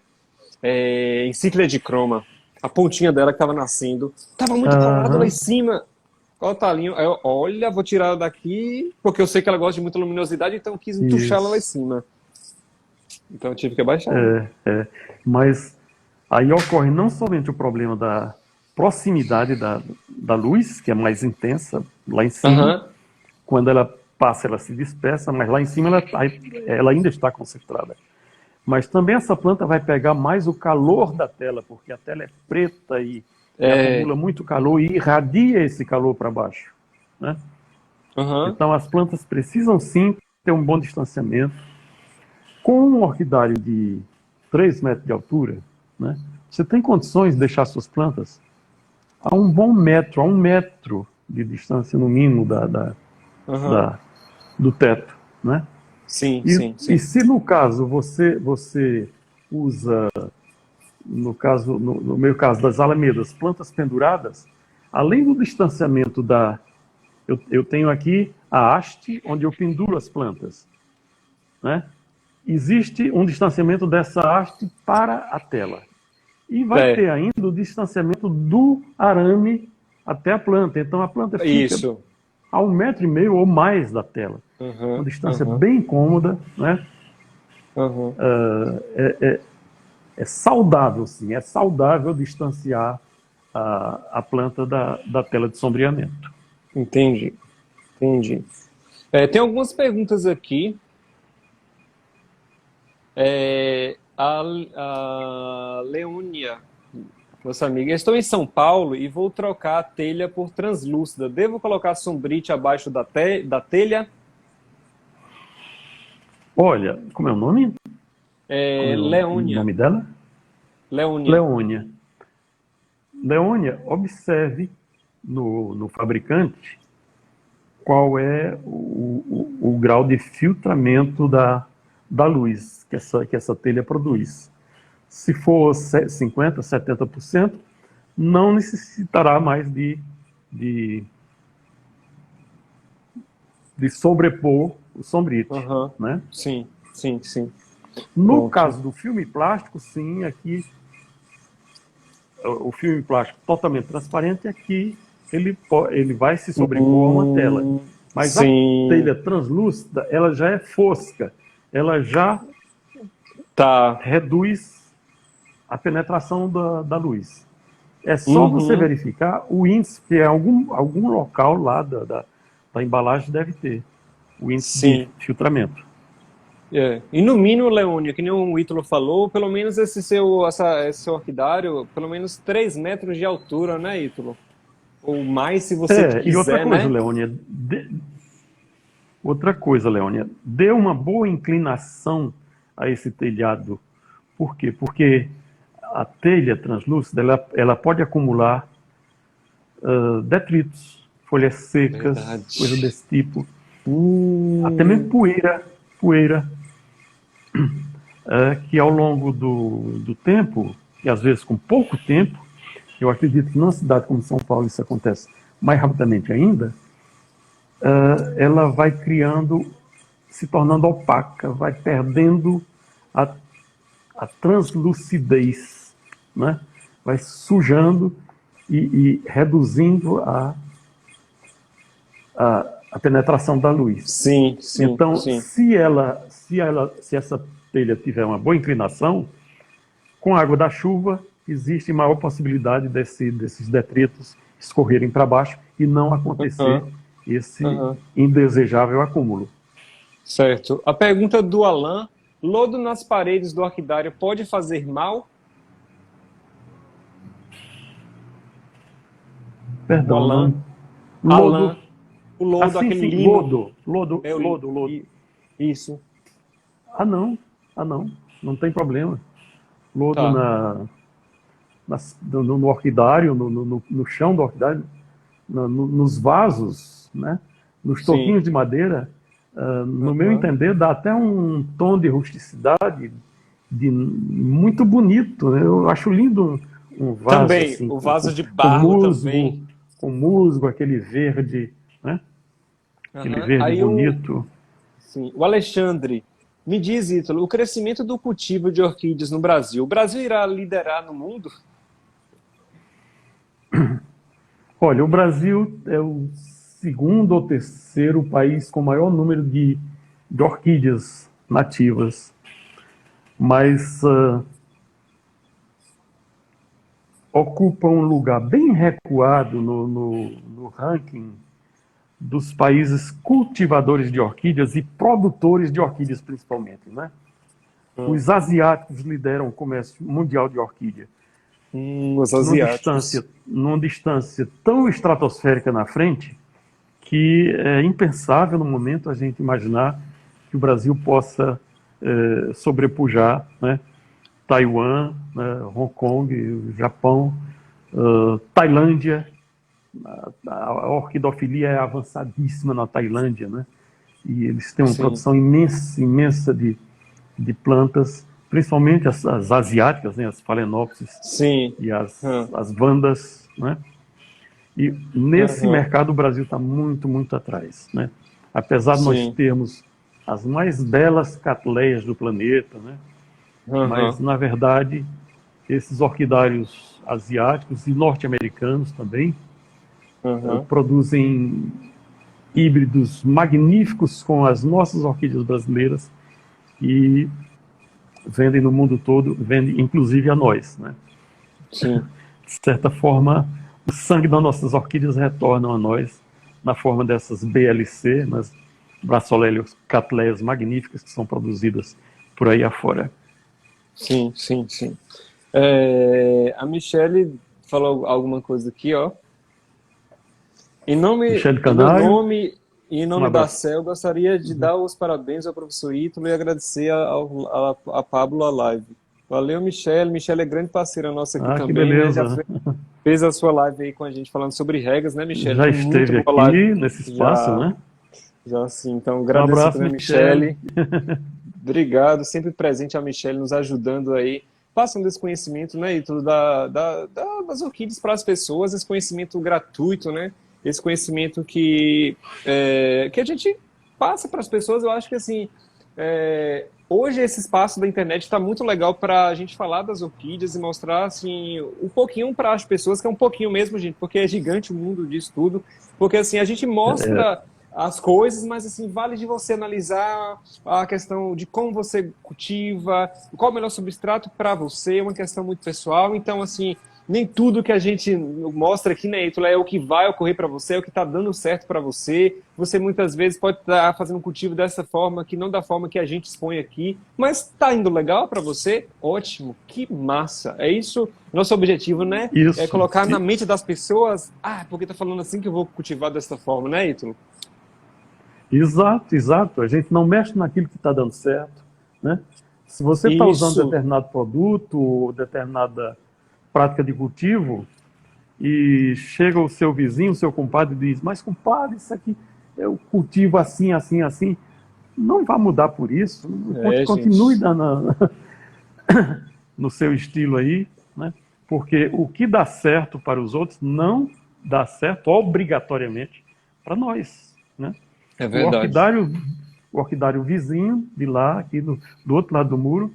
encíclica de croma. A pontinha dela que estava nascendo. Tava muito colado lá em Aham, cima. Olha o talinho. Aí eu, olha, vou tirar ela daqui, porque eu sei que ela gosta de muita luminosidade, então eu quis entuchar ela lá em isso. cima. Então eu tive que abaixar. Mas aí ocorre não somente o problema da proximidade da luz, que é mais intensa lá em cima, Aham. quando ela passa, ela se dispersa, mas lá em cima ela ainda está concentrada. Mas também essa planta vai pegar mais o calor da tela, porque a tela é preta e É. acumula muito calor e irradia esse calor para baixo, né? Aham. Então as plantas precisam sim ter um bom distanciamento. Com um orquidário de 3 metros de altura, né, você tem condições de deixar suas plantas a um bom metro, a 1 metro de distância no mínimo Aham. do teto, né? Sim, E, sim, e sim. se no caso você usa, no meu caso das alamedas, plantas penduradas, além do distanciamento eu tenho aqui a haste onde eu penduro as plantas, né? Existe um distanciamento dessa haste para a tela. E vai É, ter ainda o distanciamento do arame até a planta. Então a planta fica isso. a 1,5 metro ou mais da tela. Uma Aham, distância aham, bem cômoda, né? aham. É saudável, sim, é saudável distanciar a planta da tela de sombreamento. Entendi, entendi. Tem algumas perguntas aqui. A Leônia, nossa amiga, estou em São Paulo e vou trocar a telha por translúcida. Devo colocar sombrite abaixo da telha? Olha, como é o nome? Como é o Leônia, nome dela? Leônia. Leônia. Leônia, observe no fabricante qual é o grau de filtramento da luz que essa telha produz. Se for 50%, 70%, não necessitará mais de, de sobrepor o sombrite, Aham, né? sim, sim, sim. No Pronto. caso do filme plástico, sim, aqui o filme plástico totalmente transparente, aqui ele vai se sobrepor a uma tela. Mas a Sim, telha translúcida, ela já é fosca, ela já tá. reduz a penetração da luz. É só você Uhum, verificar o índice, que é algum local lá da embalagem deve ter o índice de sim. filtramento. E no mínimo, Leônia, que nem o Ítalo falou, pelo menos esse seu orquidário, pelo menos 3 metros de altura, né, Ítalo? Ou mais se você E outra quiser, coisa, né? Leônia, dê uma boa inclinação a esse telhado. Por quê? Porque a telha translúcida ela pode acumular detritos, folhas secas, coisa Verdade. desse tipo, até mesmo Hum, poeira que ao longo do tempo, e às vezes com pouco tempo, eu acredito que numa cidade como São Paulo isso acontece mais rapidamente ainda, ela vai criando, se tornando opaca, vai perdendo a, a translucidez, né? Vai sujando e reduzindo a penetração da luz. sim, sim, Então, sim. se essa telha tiver uma boa inclinação, com a água da chuva existe maior possibilidade desses detritos escorrerem para baixo e não acontecer Aham, esse aham. indesejável acúmulo. Certo. A pergunta do Alan: lodo nas paredes do orquidário pode fazer mal? O Perdão, Alan, não. Lodo. Alan, o lodo, Sim, aquele sim, limo, é lodo. isso. Ah, não. Ah, não. Não tem problema. Lodo Tá. no orquidário, no chão do orquidário, nos vasos, né? Nos Sim. toquinhos de madeira, no meu Aham. entender, dá até um tom de rusticidade muito bonito, né? Eu acho lindo um vaso Também, assim, o vaso de com barro musgo, também. aquele verde, né? aquele Aham. verde Aí bonito. sim, o Alexandre, me diz, Ítalo, o crescimento do cultivo de orquídeas no Brasil. O Brasil irá liderar no mundo? Olha, o Brasil é o segundo ou terceiro país com maior número de orquídeas nativas, mas ocupa um lugar bem recuado no ranking dos países cultivadores de orquídeas e produtores de orquídeas, principalmente, né? Hum, Os asiáticos lideram o comércio mundial de orquídea os asiáticos. numa distância tão estratosférica na frente que é impensável no momento a gente imaginar que o Brasil possa sobrepujar, né, Taiwan, né, Hong Kong, Japão, Tailândia. A orquidofilia é avançadíssima na Tailândia, né? E eles têm uma Sim, produção imensa, imensa de plantas, principalmente as asiáticas, né? As phalaenopsis sim. e Hum, as vandas, né? E nesse aham, mercado o Brasil está muito, muito atrás, né? Apesar de nós sim. termos as mais belas catleias do planeta, né? Mas, Aham, na verdade, esses orquidários asiáticos e norte-americanos também aham. produzem híbridos magníficos com as nossas orquídeas brasileiras e vendem no mundo todo, vendem inclusive a nós, né? Sim, De certa forma, o sangue das nossas orquídeas retorna a nós na forma dessas BLC, nas Brassolélias catleias magníficas que são produzidas por aí afora. sim, sim, sim. A Michelle falou alguma coisa aqui, ó. Michele Em meu Canário, nome e em um nome da abraço. CEL, gostaria de dar os parabéns ao professor Ítalo e agradecer a Pablo a live. Valeu, Michelle. Michelle é grande parceira nossa aqui Ah, que também, né? Já beleza. fez a sua live aí com a gente falando sobre regras, né, Michelle? Já Foi muito esteve boa a aqui live. nesse espaço, Já, né? já sim. Então, Um agradecer abraço, também a Michele. Michelle. Obrigado, sempre presente a Michelle nos ajudando aí, passando esse conhecimento, né, e tudo das orquídeas para as pessoas, esse conhecimento gratuito, né, esse conhecimento que a gente passa para as pessoas. Eu acho que assim, hoje esse espaço da internet está muito legal para a gente falar das orquídeas e mostrar assim um pouquinho para as pessoas, que é um pouquinho mesmo, gente, porque é gigante o mundo disso tudo, porque assim a gente mostra as coisas, mas assim vale de você analisar a questão de como você cultiva, qual o melhor substrato para você, é uma questão muito pessoal. Então, assim, nem tudo que a gente mostra aqui, né, Ítalo, é o que vai ocorrer para você, é o que está dando certo para você. Você muitas vezes pode estar fazendo um cultivo dessa forma, que não da forma que a gente expõe aqui, mas está indo legal para você? Ótimo, que massa. É isso, nosso objetivo, né? É Isso. colocar na mente das pessoas, porque tá falando assim que eu vou cultivar dessa forma, né, Ítalo? Exato, exato. A gente não mexe naquilo que está dando certo, né? Se você está usando Isso. determinado produto ou determinada prática de cultivo e chega o seu vizinho, o seu compadre e diz, mas compadre, isso aqui eu cultivo assim, assim, assim, não vai mudar por isso. Continue Gente. no seu estilo aí, né? Porque o que dá certo para os outros não dá certo obrigatoriamente para nós, né? É O verdade. orquidário, o orquidário vizinho de lá, aqui do outro lado do muro,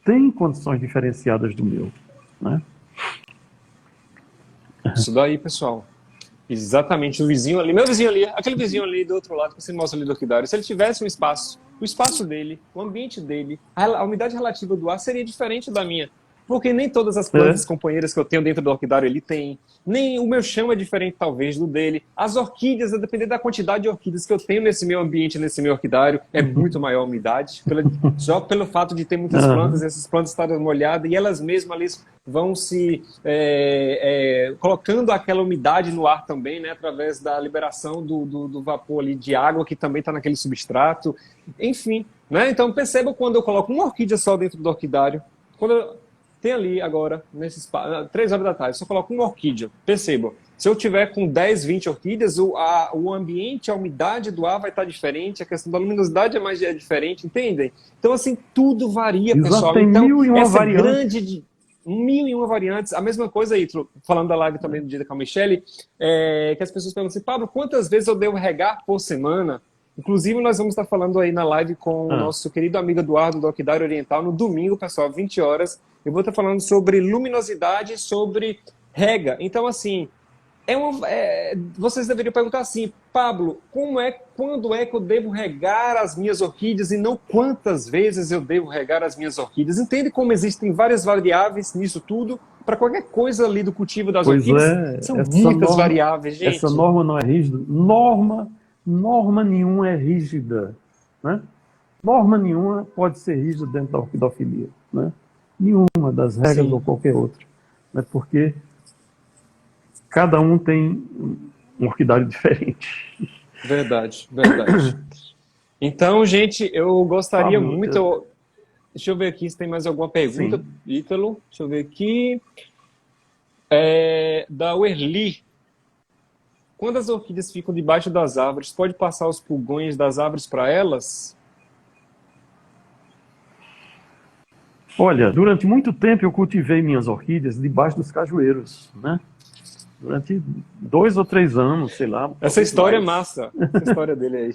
tem condições diferenciadas do meu, né? Isso daí, pessoal. Exatamente, o vizinho ali, meu vizinho ali, aquele vizinho ali do outro lado que você mostra ali do orquidário, se ele tivesse um espaço, o espaço dele, o ambiente dele, a umidade relativa do ar seria diferente da minha. Porque nem todas as plantas É, companheiras que eu tenho dentro do orquidário ele tem, nem o meu chão é diferente talvez do dele. As orquídeas, a depender da quantidade de orquídeas que eu tenho nesse meu ambiente, nesse meu orquidário, é muito maior a umidade, só pelo fato de ter muitas plantas, aham, essas plantas estarem molhadas e elas mesmas ali vão se colocando aquela umidade no ar também, né, através da liberação do vapor ali de água que também está naquele substrato, enfim, né? Então perceba quando eu coloco uma orquídea só dentro do orquidário, quando tem ali agora, nesse espaço, 3 horas da tarde, se eu coloco uma orquídea, perceba, se eu tiver com 10, 20 orquídeas, o ambiente, a umidade do ar vai estar diferente, a questão da luminosidade é diferente, entendem? Então, assim, tudo varia, exato, pessoal. tem Então, mil e uma essa variantes. grande mil e uma variantes. A mesma coisa aí, falando da live também do dia com a Michelle, que as pessoas perguntam assim, Pablo, quantas vezes eu devo regar por semana? Inclusive, nós vamos estar falando aí na live com o nosso querido amigo Eduardo do Orquidário Oriental no domingo, pessoal, 20 horas. Eu vou estar falando sobre luminosidade, sobre rega. Então, assim, vocês deveriam perguntar assim, Pablo, quando é que eu devo regar as minhas orquídeas e não quantas vezes eu devo regar as minhas orquídeas? Entende como existem várias variáveis nisso tudo? Para qualquer coisa ali do cultivo das Pois orquídeas, é, são muitas variáveis, gente. essa norma não é rígida. Norma nenhuma é rígida, né? Norma nenhuma pode ser rígida dentro da orquidofilia, né? Nenhuma das regras ou qualquer outra, né? Porque cada um tem um orquidário diferente. Verdade, verdade. Então, gente, eu gostaria Pablo, muito... Deixa eu ver aqui se tem mais alguma pergunta, Sim. Ítalo. Deixa eu ver aqui. Da Werli. Quando as orquídeas ficam debaixo das árvores, pode passar os pulgões das árvores para elas? Olha, durante muito tempo eu cultivei minhas orquídeas debaixo dos cajueiros, né? Durante 2 ou 3 anos, sei lá. Essa história mais. é massa, essa história dele aí.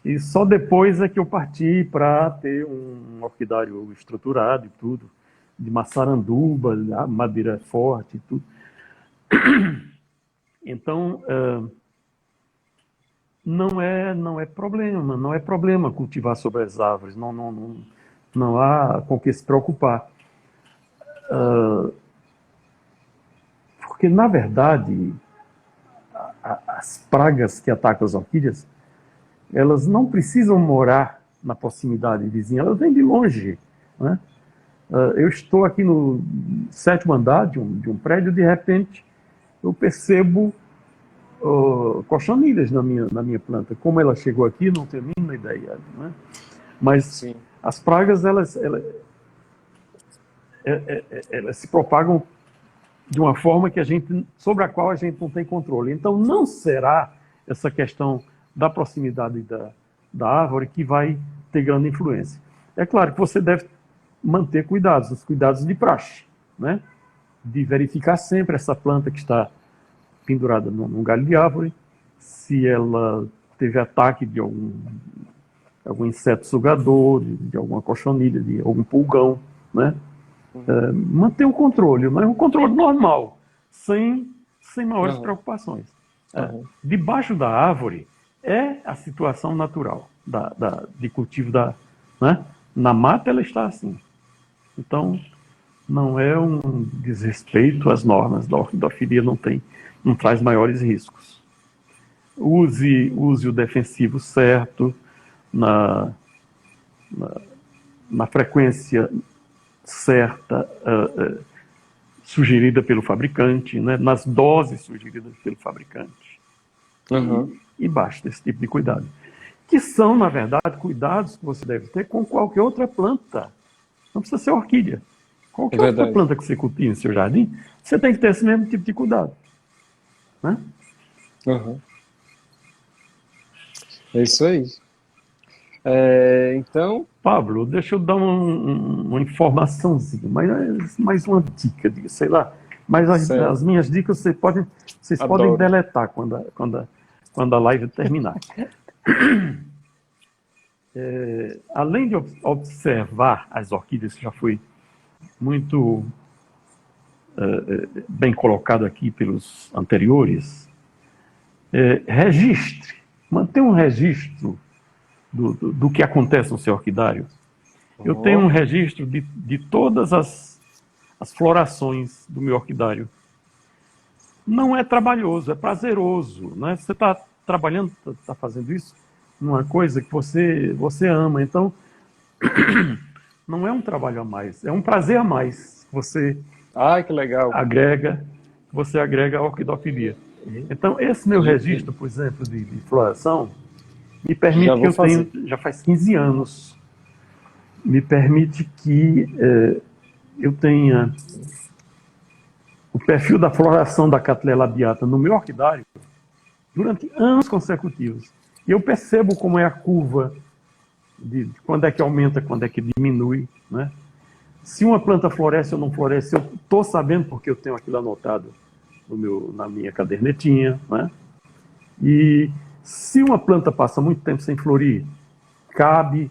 E só depois é que eu parti para ter um orquidário estruturado e tudo, de maçaranduba, madeira forte e tudo. Então, não é problema cultivar sobre as árvores, não há com que se preocupar. Porque, na verdade, as pragas que atacam as orquídeas, elas não precisam morar na proximidade vizinha, elas vêm de longe, né? Eu estou aqui no 7º andar de um prédio, de repente eu percebo cochonilhas na minha planta. Como ela chegou aqui, não tenho a mínima ideia, né? Mas sim, as pragas, elas se propagam de uma forma sobre a qual a gente não tem controle. Então, não será essa questão da proximidade da árvore que vai ter grande influência. É claro que você deve manter cuidados, os cuidados de praxe, né? De verificar sempre essa planta que está pendurada num galho de árvore, se ela teve ataque de algum inseto sugador, de alguma cochonilha, de algum pulgão, né? Manter o controle, mas um controle normal, sem maiores preocupações. Debaixo da árvore é a situação natural de cultivo né? Na mata ela está assim. Então, não é um desrespeito às normas da orquidofilia, não traz maiores riscos. Use o defensivo certo, na frequência certa, sugerida pelo fabricante, né? Nas doses sugeridas pelo fabricante. E basta esse tipo de cuidado. Que são, na verdade, cuidados que você deve ter com qualquer outra planta. Não precisa ser orquídea. Qualquer outra planta que você cultive no seu jardim, você tem que ter esse mesmo tipo de cuidado. Né? É isso aí. Então... Pablo, deixa eu dar uma informaçãozinha, mais uma dica, sei lá. Mas as minhas dicas vocês podem deletar quando a live terminar. Além de observar as orquídeas, que já foi muito bem colocado aqui pelos anteriores, mantenha um registro do que acontece no seu orquidário. Eu tenho um registro de todas as florações do meu orquidário. Não é trabalhoso, é prazeroso, né? Você está trabalhando, está fazendo isso, numa coisa que você ama. Então, não é um trabalho a mais, é um prazer a mais. Que legal. Você agrega a orquidofilia. Então, esse meu registro, por exemplo, de floração, me permite que eu tenho, já faz 15 anos, me permite que eu tenha o perfil da floração da Cattleya labiata no meu orquidário durante anos consecutivos. E eu percebo como é a curva de quando é que aumenta, quando é que diminui, né? Se uma planta floresce ou não floresce, eu estou sabendo porque eu tenho aquilo anotado na minha cadernetinha, né? E se uma planta passa muito tempo sem florir, cabe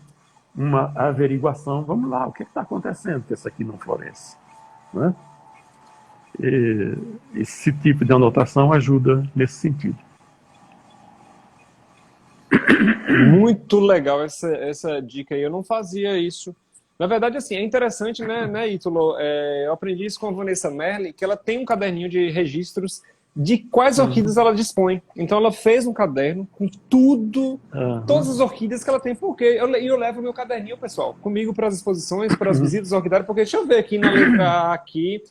uma averiguação. Vamos lá, o que está acontecendo que essa aqui não floresce, né? Esse tipo de anotação ajuda nesse sentido. Muito legal essa dica aí, eu não fazia isso. Na verdade, assim, é interessante, né, Ítalo? Eu aprendi isso com a Vanessa Merli, que ela tem um caderninho de registros de quais orquídeas ela dispõe. Então, ela fez um caderno com tudo, todas as orquídeas que ela tem, porque eu levo meu caderninho, pessoal, comigo para as exposições, para as visitas orquidárias, porque deixa eu ver aqui na letra A, aqui,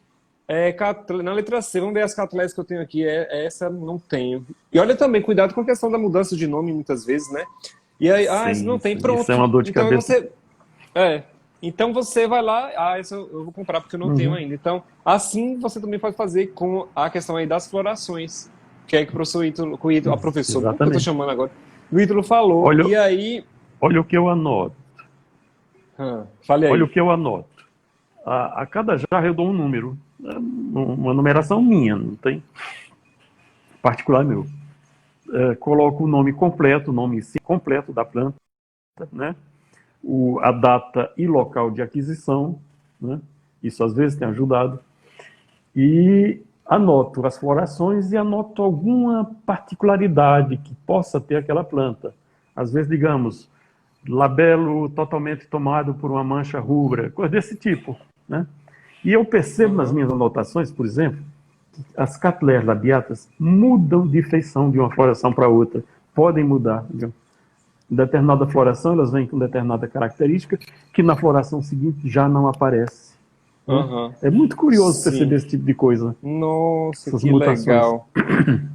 na letra C, vamos ver as catleias que eu tenho aqui, essa não tenho. E olha também, cuidado com a questão da mudança de nome, muitas vezes, né? E aí, isso não tem, pronto. Isso é uma dor de cabeça. Então você vai lá, essa eu vou comprar porque eu não tenho ainda. Então, assim você também pode fazer com a questão aí das florações, que é que o professor Ítalo, a professora, que eu tô chamando agora, o Ítalo falou, e aí... Olha o que eu anoto. Fale aí. Olha o que eu anoto. A cada jarro eu dou um número, uma numeração minha, não tem particular meu. Coloco o nome completo, o nome completo da planta, né? A data e local de aquisição, né? Isso às vezes tem ajudado, e anoto as florações e anoto alguma particularidade que possa ter aquela planta. Às vezes, digamos, labelo totalmente tomado por uma mancha rubra, coisa desse tipo, né? E eu percebo nas minhas anotações, por exemplo, que as catleias labiatas mudam de feição de uma floração para outra, podem mudar, digamos. Em determinada floração, elas vêm com determinada característica que na floração seguinte já não aparece. É muito curioso perceber esse tipo de coisa. Nossa, que legal.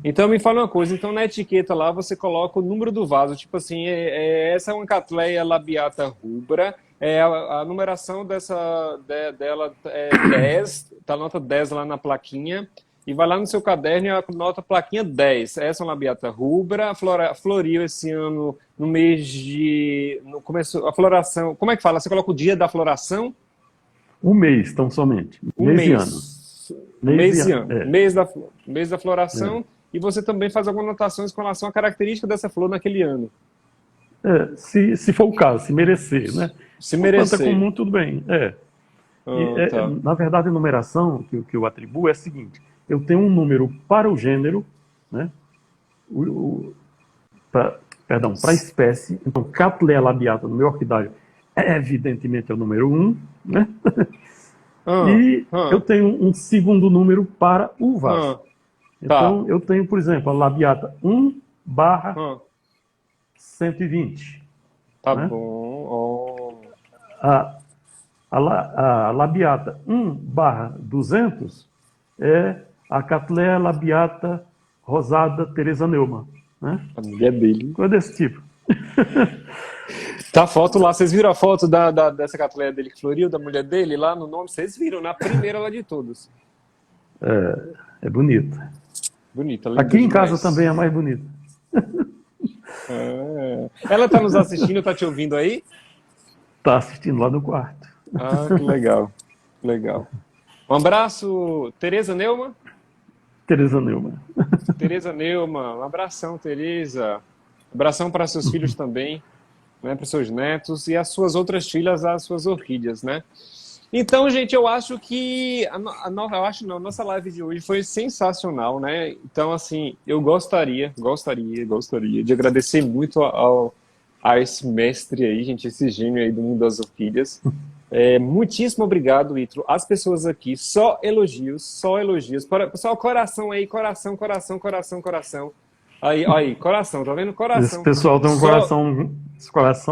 Então me fala uma coisa, então na etiqueta lá você coloca o número do vaso, tipo assim, essa é uma Cattleya labiata rubra, a numeração dela é 10, tá a nota 10 lá na plaquinha, e vai lá no seu caderno e anota a plaquinha 10. Essa é uma labiata rubra, floriu esse ano no mês de... Começo, a floração, como é que fala? Você coloca o dia da floração? Um mês, tão somente. Mês e ano. Mês e ano. Mês da floração, e você também faz algumas anotações com relação à característica dessa flor naquele ano. Se for o caso, se merecer, né? Se merecer. Planta comum, tudo bem. Tá. Na verdade, a numeração que eu atribuo é a seguinte: eu tenho um número para o gênero, né? Para a espécie. Então, Cattleya labiata no meu orquidário evidentemente é o número 1, né? Eu tenho um segundo número para o vaso. Então, eu tenho, por exemplo, a labiata 1/120. Tá, né? bom. A labiata 1/200 é a Cattleya labiata rosada Teresa Neumann, né? A mulher dele. Coisa desse tipo. Tá a foto lá, vocês viram a foto dessa Cattleya dele que floriu, da mulher dele lá no nome? Vocês viram, na primeira lá de todos. É bonita. Bonita, linda Aqui em demais. casa também é mais bonita. Ela tá nos assistindo, tá te ouvindo aí? Tá assistindo lá no quarto. Que legal. Legal. Um abraço, Teresa Neumann. Teresa Neumann. Teresa Neumann, um abração, Teresa. Abração para seus filhos também, né, para seus netos e as suas outras filhas, as suas orquídeas, né? Então, gente, eu acho que a nossa live de hoje foi sensacional, né? Então, assim, eu gostaria de agradecer muito a esse mestre aí, gente, esse gênio aí do mundo das orquídeas. Muitíssimo obrigado, Ítalo. As pessoas aqui, só elogios, só elogios. Pessoal, coração aí, coração. Aí, coração, tá vendo? Coração. Esse pessoal tem um coração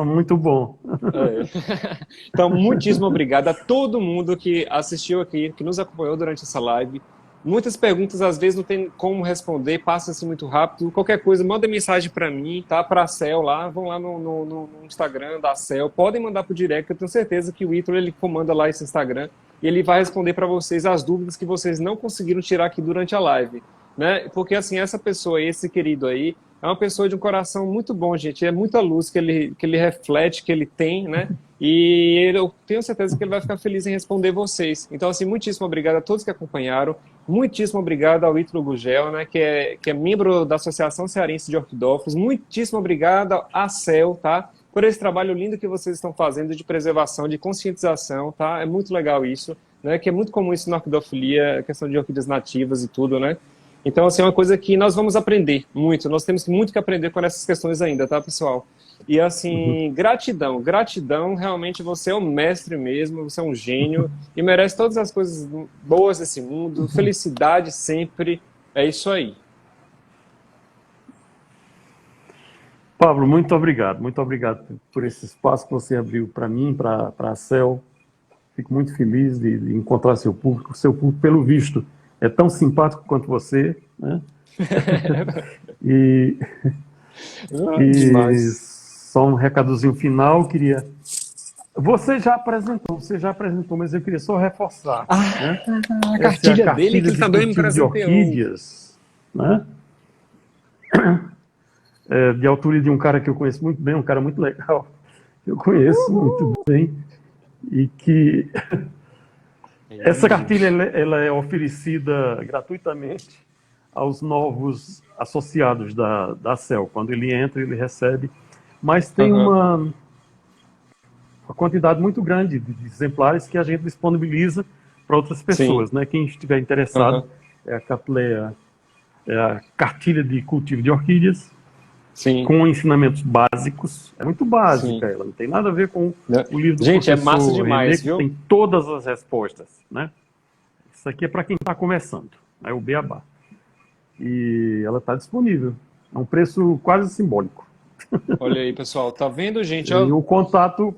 muito bom. Então, muitíssimo obrigado a todo mundo que assistiu aqui, que nos acompanhou durante essa live. Muitas perguntas, às vezes, não tem como responder, passa-se muito rápido. Qualquer coisa, manda mensagem para mim, tá? Para a Cel lá, vão lá no Instagram da Cel, podem mandar pro direct, eu tenho certeza que o Ítalo, ele comanda lá esse Instagram e ele vai responder para vocês as dúvidas que vocês não conseguiram tirar aqui durante a live. Né? Porque assim, essa pessoa, esse querido aí, é uma pessoa de um coração muito bom, gente. É muita luz que ele reflete, que ele tem, né? E eu tenho certeza que ele vai ficar feliz em responder vocês. Então, assim, muitíssimo obrigado a todos que acompanharam. Muitíssimo obrigado ao Ítalo Gugel, né, que é membro da Associação Cearense de Orquidófilos. Muitíssimo obrigado à CEL, tá? Por esse trabalho lindo que vocês estão fazendo de preservação, de conscientização, tá? É muito legal isso, né? Que é muito comum isso na orquidofilia, a questão de orquídeas nativas e tudo, né? Então, assim, é uma coisa que nós vamos aprender muito. Nós temos muito que aprender com essas questões ainda, tá, pessoal? E, assim, gratidão. Gratidão, realmente você é um mestre mesmo, você é um gênio e merece todas as coisas boas desse mundo. Felicidade sempre. É isso aí. Pablo, muito obrigado. Muito obrigado por esse espaço que você abriu para mim, para a CEL. Fico muito feliz de encontrar seu público. Seu público, pelo visto, é tão simpático quanto você, né? E Demais. só um recadozinho final, queria... Você já apresentou, mas eu queria só reforçar, né? A Essa é a cartilha dele, que cartilha ele de também me cultivo de presenteou. orquídeas, né? De autoria de um cara que eu conheço muito bem, um cara muito legal, que eu conheço muito bem, e que essa cartilha ela é oferecida gratuitamente aos novos associados da CEL. Quando ele entra, ele recebe, mas tem uma quantidade muito grande de exemplares que a gente disponibiliza para outras pessoas, né? Quem estiver interessado, é a cartilha de cultivo de orquídeas, Sim. com ensinamentos básicos. É muito básica, Sim. ela não tem nada a ver com o livro do Gente, professor é massa demais, René, que viu? tem todas as respostas, né? Isso aqui é para quem está começando, é o beabá. E ela está disponível. É um preço quase simbólico. Olha aí, pessoal. Tá vendo, gente? E o contato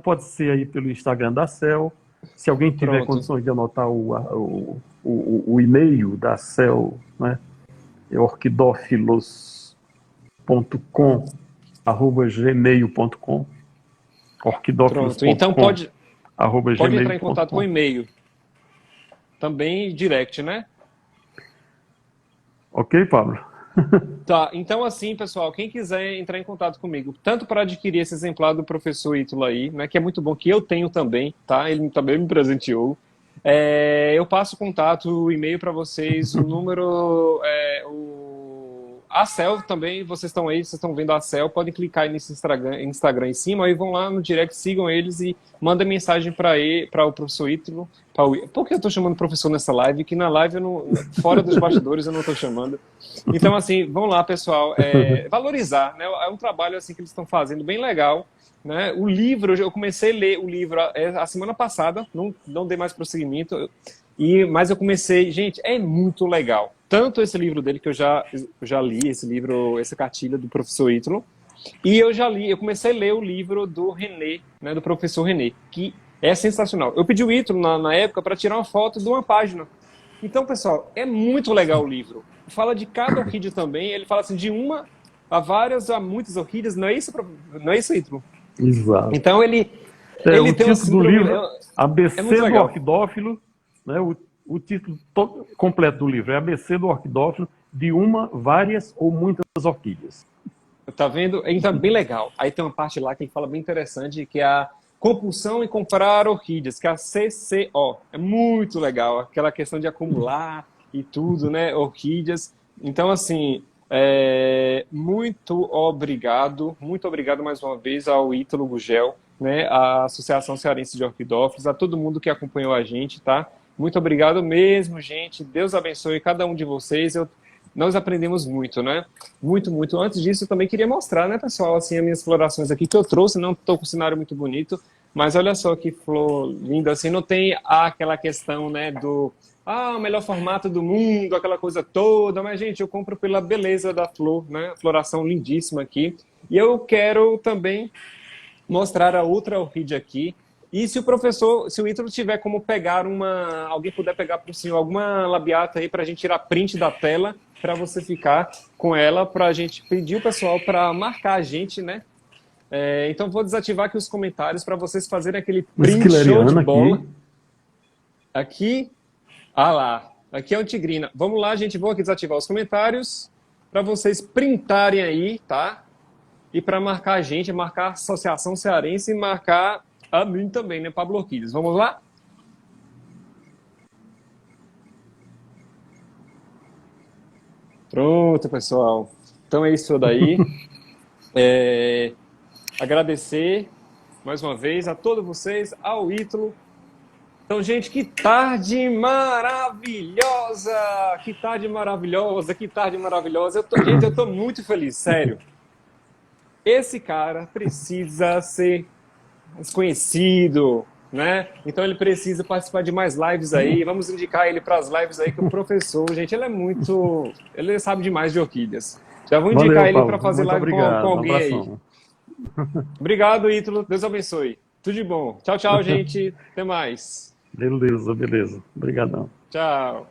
pode ser aí pelo Instagram da CEL. Se alguém tiver Pronto. condições de anotar o e-mail da CEL, né? É orquidofilos.com@gmail.com. Pronto. Então pode entrar em contato com o orquidofilos.com@gmail.com. e-mail. Também direct, né? Ok, Pablo? Tá, então assim, pessoal, quem quiser entrar em contato comigo, tanto para adquirir esse exemplar do professor Ítalo aí, né, que é muito bom, que eu tenho também, tá? Ele também me presenteou. Eu passo o contato, o e-mail para vocês, o número, a CEL também, vocês estão aí, vocês estão vendo a CEL, podem clicar aí nesse Instagram em cima, aí vão lá no direct, sigam eles e mandem mensagem para o professor Ítalo. Por que eu estou chamando professor nessa live? Que na live, fora dos bastidores, eu não estou chamando. Então, assim, vão lá, pessoal, valorizar, né? É um trabalho assim que eles estão fazendo bem legal, né? O livro, eu comecei a ler o livro a semana passada, não dei mais prosseguimento, mas eu comecei, gente, é muito legal. Tanto esse livro dele, que eu já li, esse livro, essa cartilha do professor Ítalo, e eu comecei a ler o livro do René, né, do professor René, que é sensacional. Eu pedi o Ítalo, na época, para tirar uma foto de uma página. Então, pessoal, é muito legal o livro. Fala de cada orquídea também, ele fala assim, de uma a várias, a muitas orquídeas, não é isso, Ítalo? Exato. Então, ele o tem título do livro, ABC do legal. Orquidófilo, né? O título completo do livro é ABC do Orquidófilo, de uma, várias ou muitas orquídeas. Tá vendo? Então, bem legal. Aí tem uma parte lá que ele fala bem interessante, que é a compulsão em comprar orquídeas, que é a CCO. É muito legal, aquela questão de acumular e tudo, né? Orquídeas. Então, assim, muito obrigado mais uma vez ao Ítalo Gugel, né? À Associação Cearense de Orquidófilos, a todo mundo que acompanhou a gente, tá? Muito obrigado mesmo, gente. Deus abençoe cada um de vocês. Nós aprendemos muito, né? Muito, muito. Antes disso, eu também queria mostrar, né, pessoal, assim, as minhas florações aqui que eu trouxe. Não estou com um cenário muito bonito, mas olha só que flor linda, assim. Não tem aquela questão, né, o melhor formato do mundo, aquela coisa toda. Mas, gente, eu compro pela beleza da flor, né? Floração lindíssima aqui. E eu quero também mostrar a outra orquídea aqui. E se o Ítalo tiver como pegar alguém puder pegar para o senhor alguma labiata aí para a gente tirar print da tela, para você ficar com ela, para a gente pedir o pessoal para marcar a gente, né? Então vou desativar aqui os comentários para vocês fazerem aquele print show de bola. Aqui, lá. Aqui é o Tigrina. Vamos lá, gente. Vou aqui desativar os comentários. para vocês printarem aí, tá? E para marcar a gente, marcar a Associação Cearense e marcar a mim também, né, Pablo Orquídeas. Vamos lá? Pronto, pessoal. Então é isso daí. Agradecer mais uma vez a todos vocês, ao Ítalo. Então, gente, que tarde maravilhosa! Que tarde maravilhosa, que tarde maravilhosa. Gente, eu tô muito feliz, sério. Esse cara precisa ser conhecido, né? Então ele precisa participar de mais lives aí. Vamos indicar ele para as lives aí, que o professor, gente, ele sabe demais de orquídeas. Já vou indicar Valeu, ele Paulo. para fazer Muito live com obrigado. Um alguém aí. abração. Obrigado, Ítalo. Deus abençoe. Tudo de bom. Tchau, tchau, gente. Até mais. Beleza, beleza. Obrigadão. Tchau.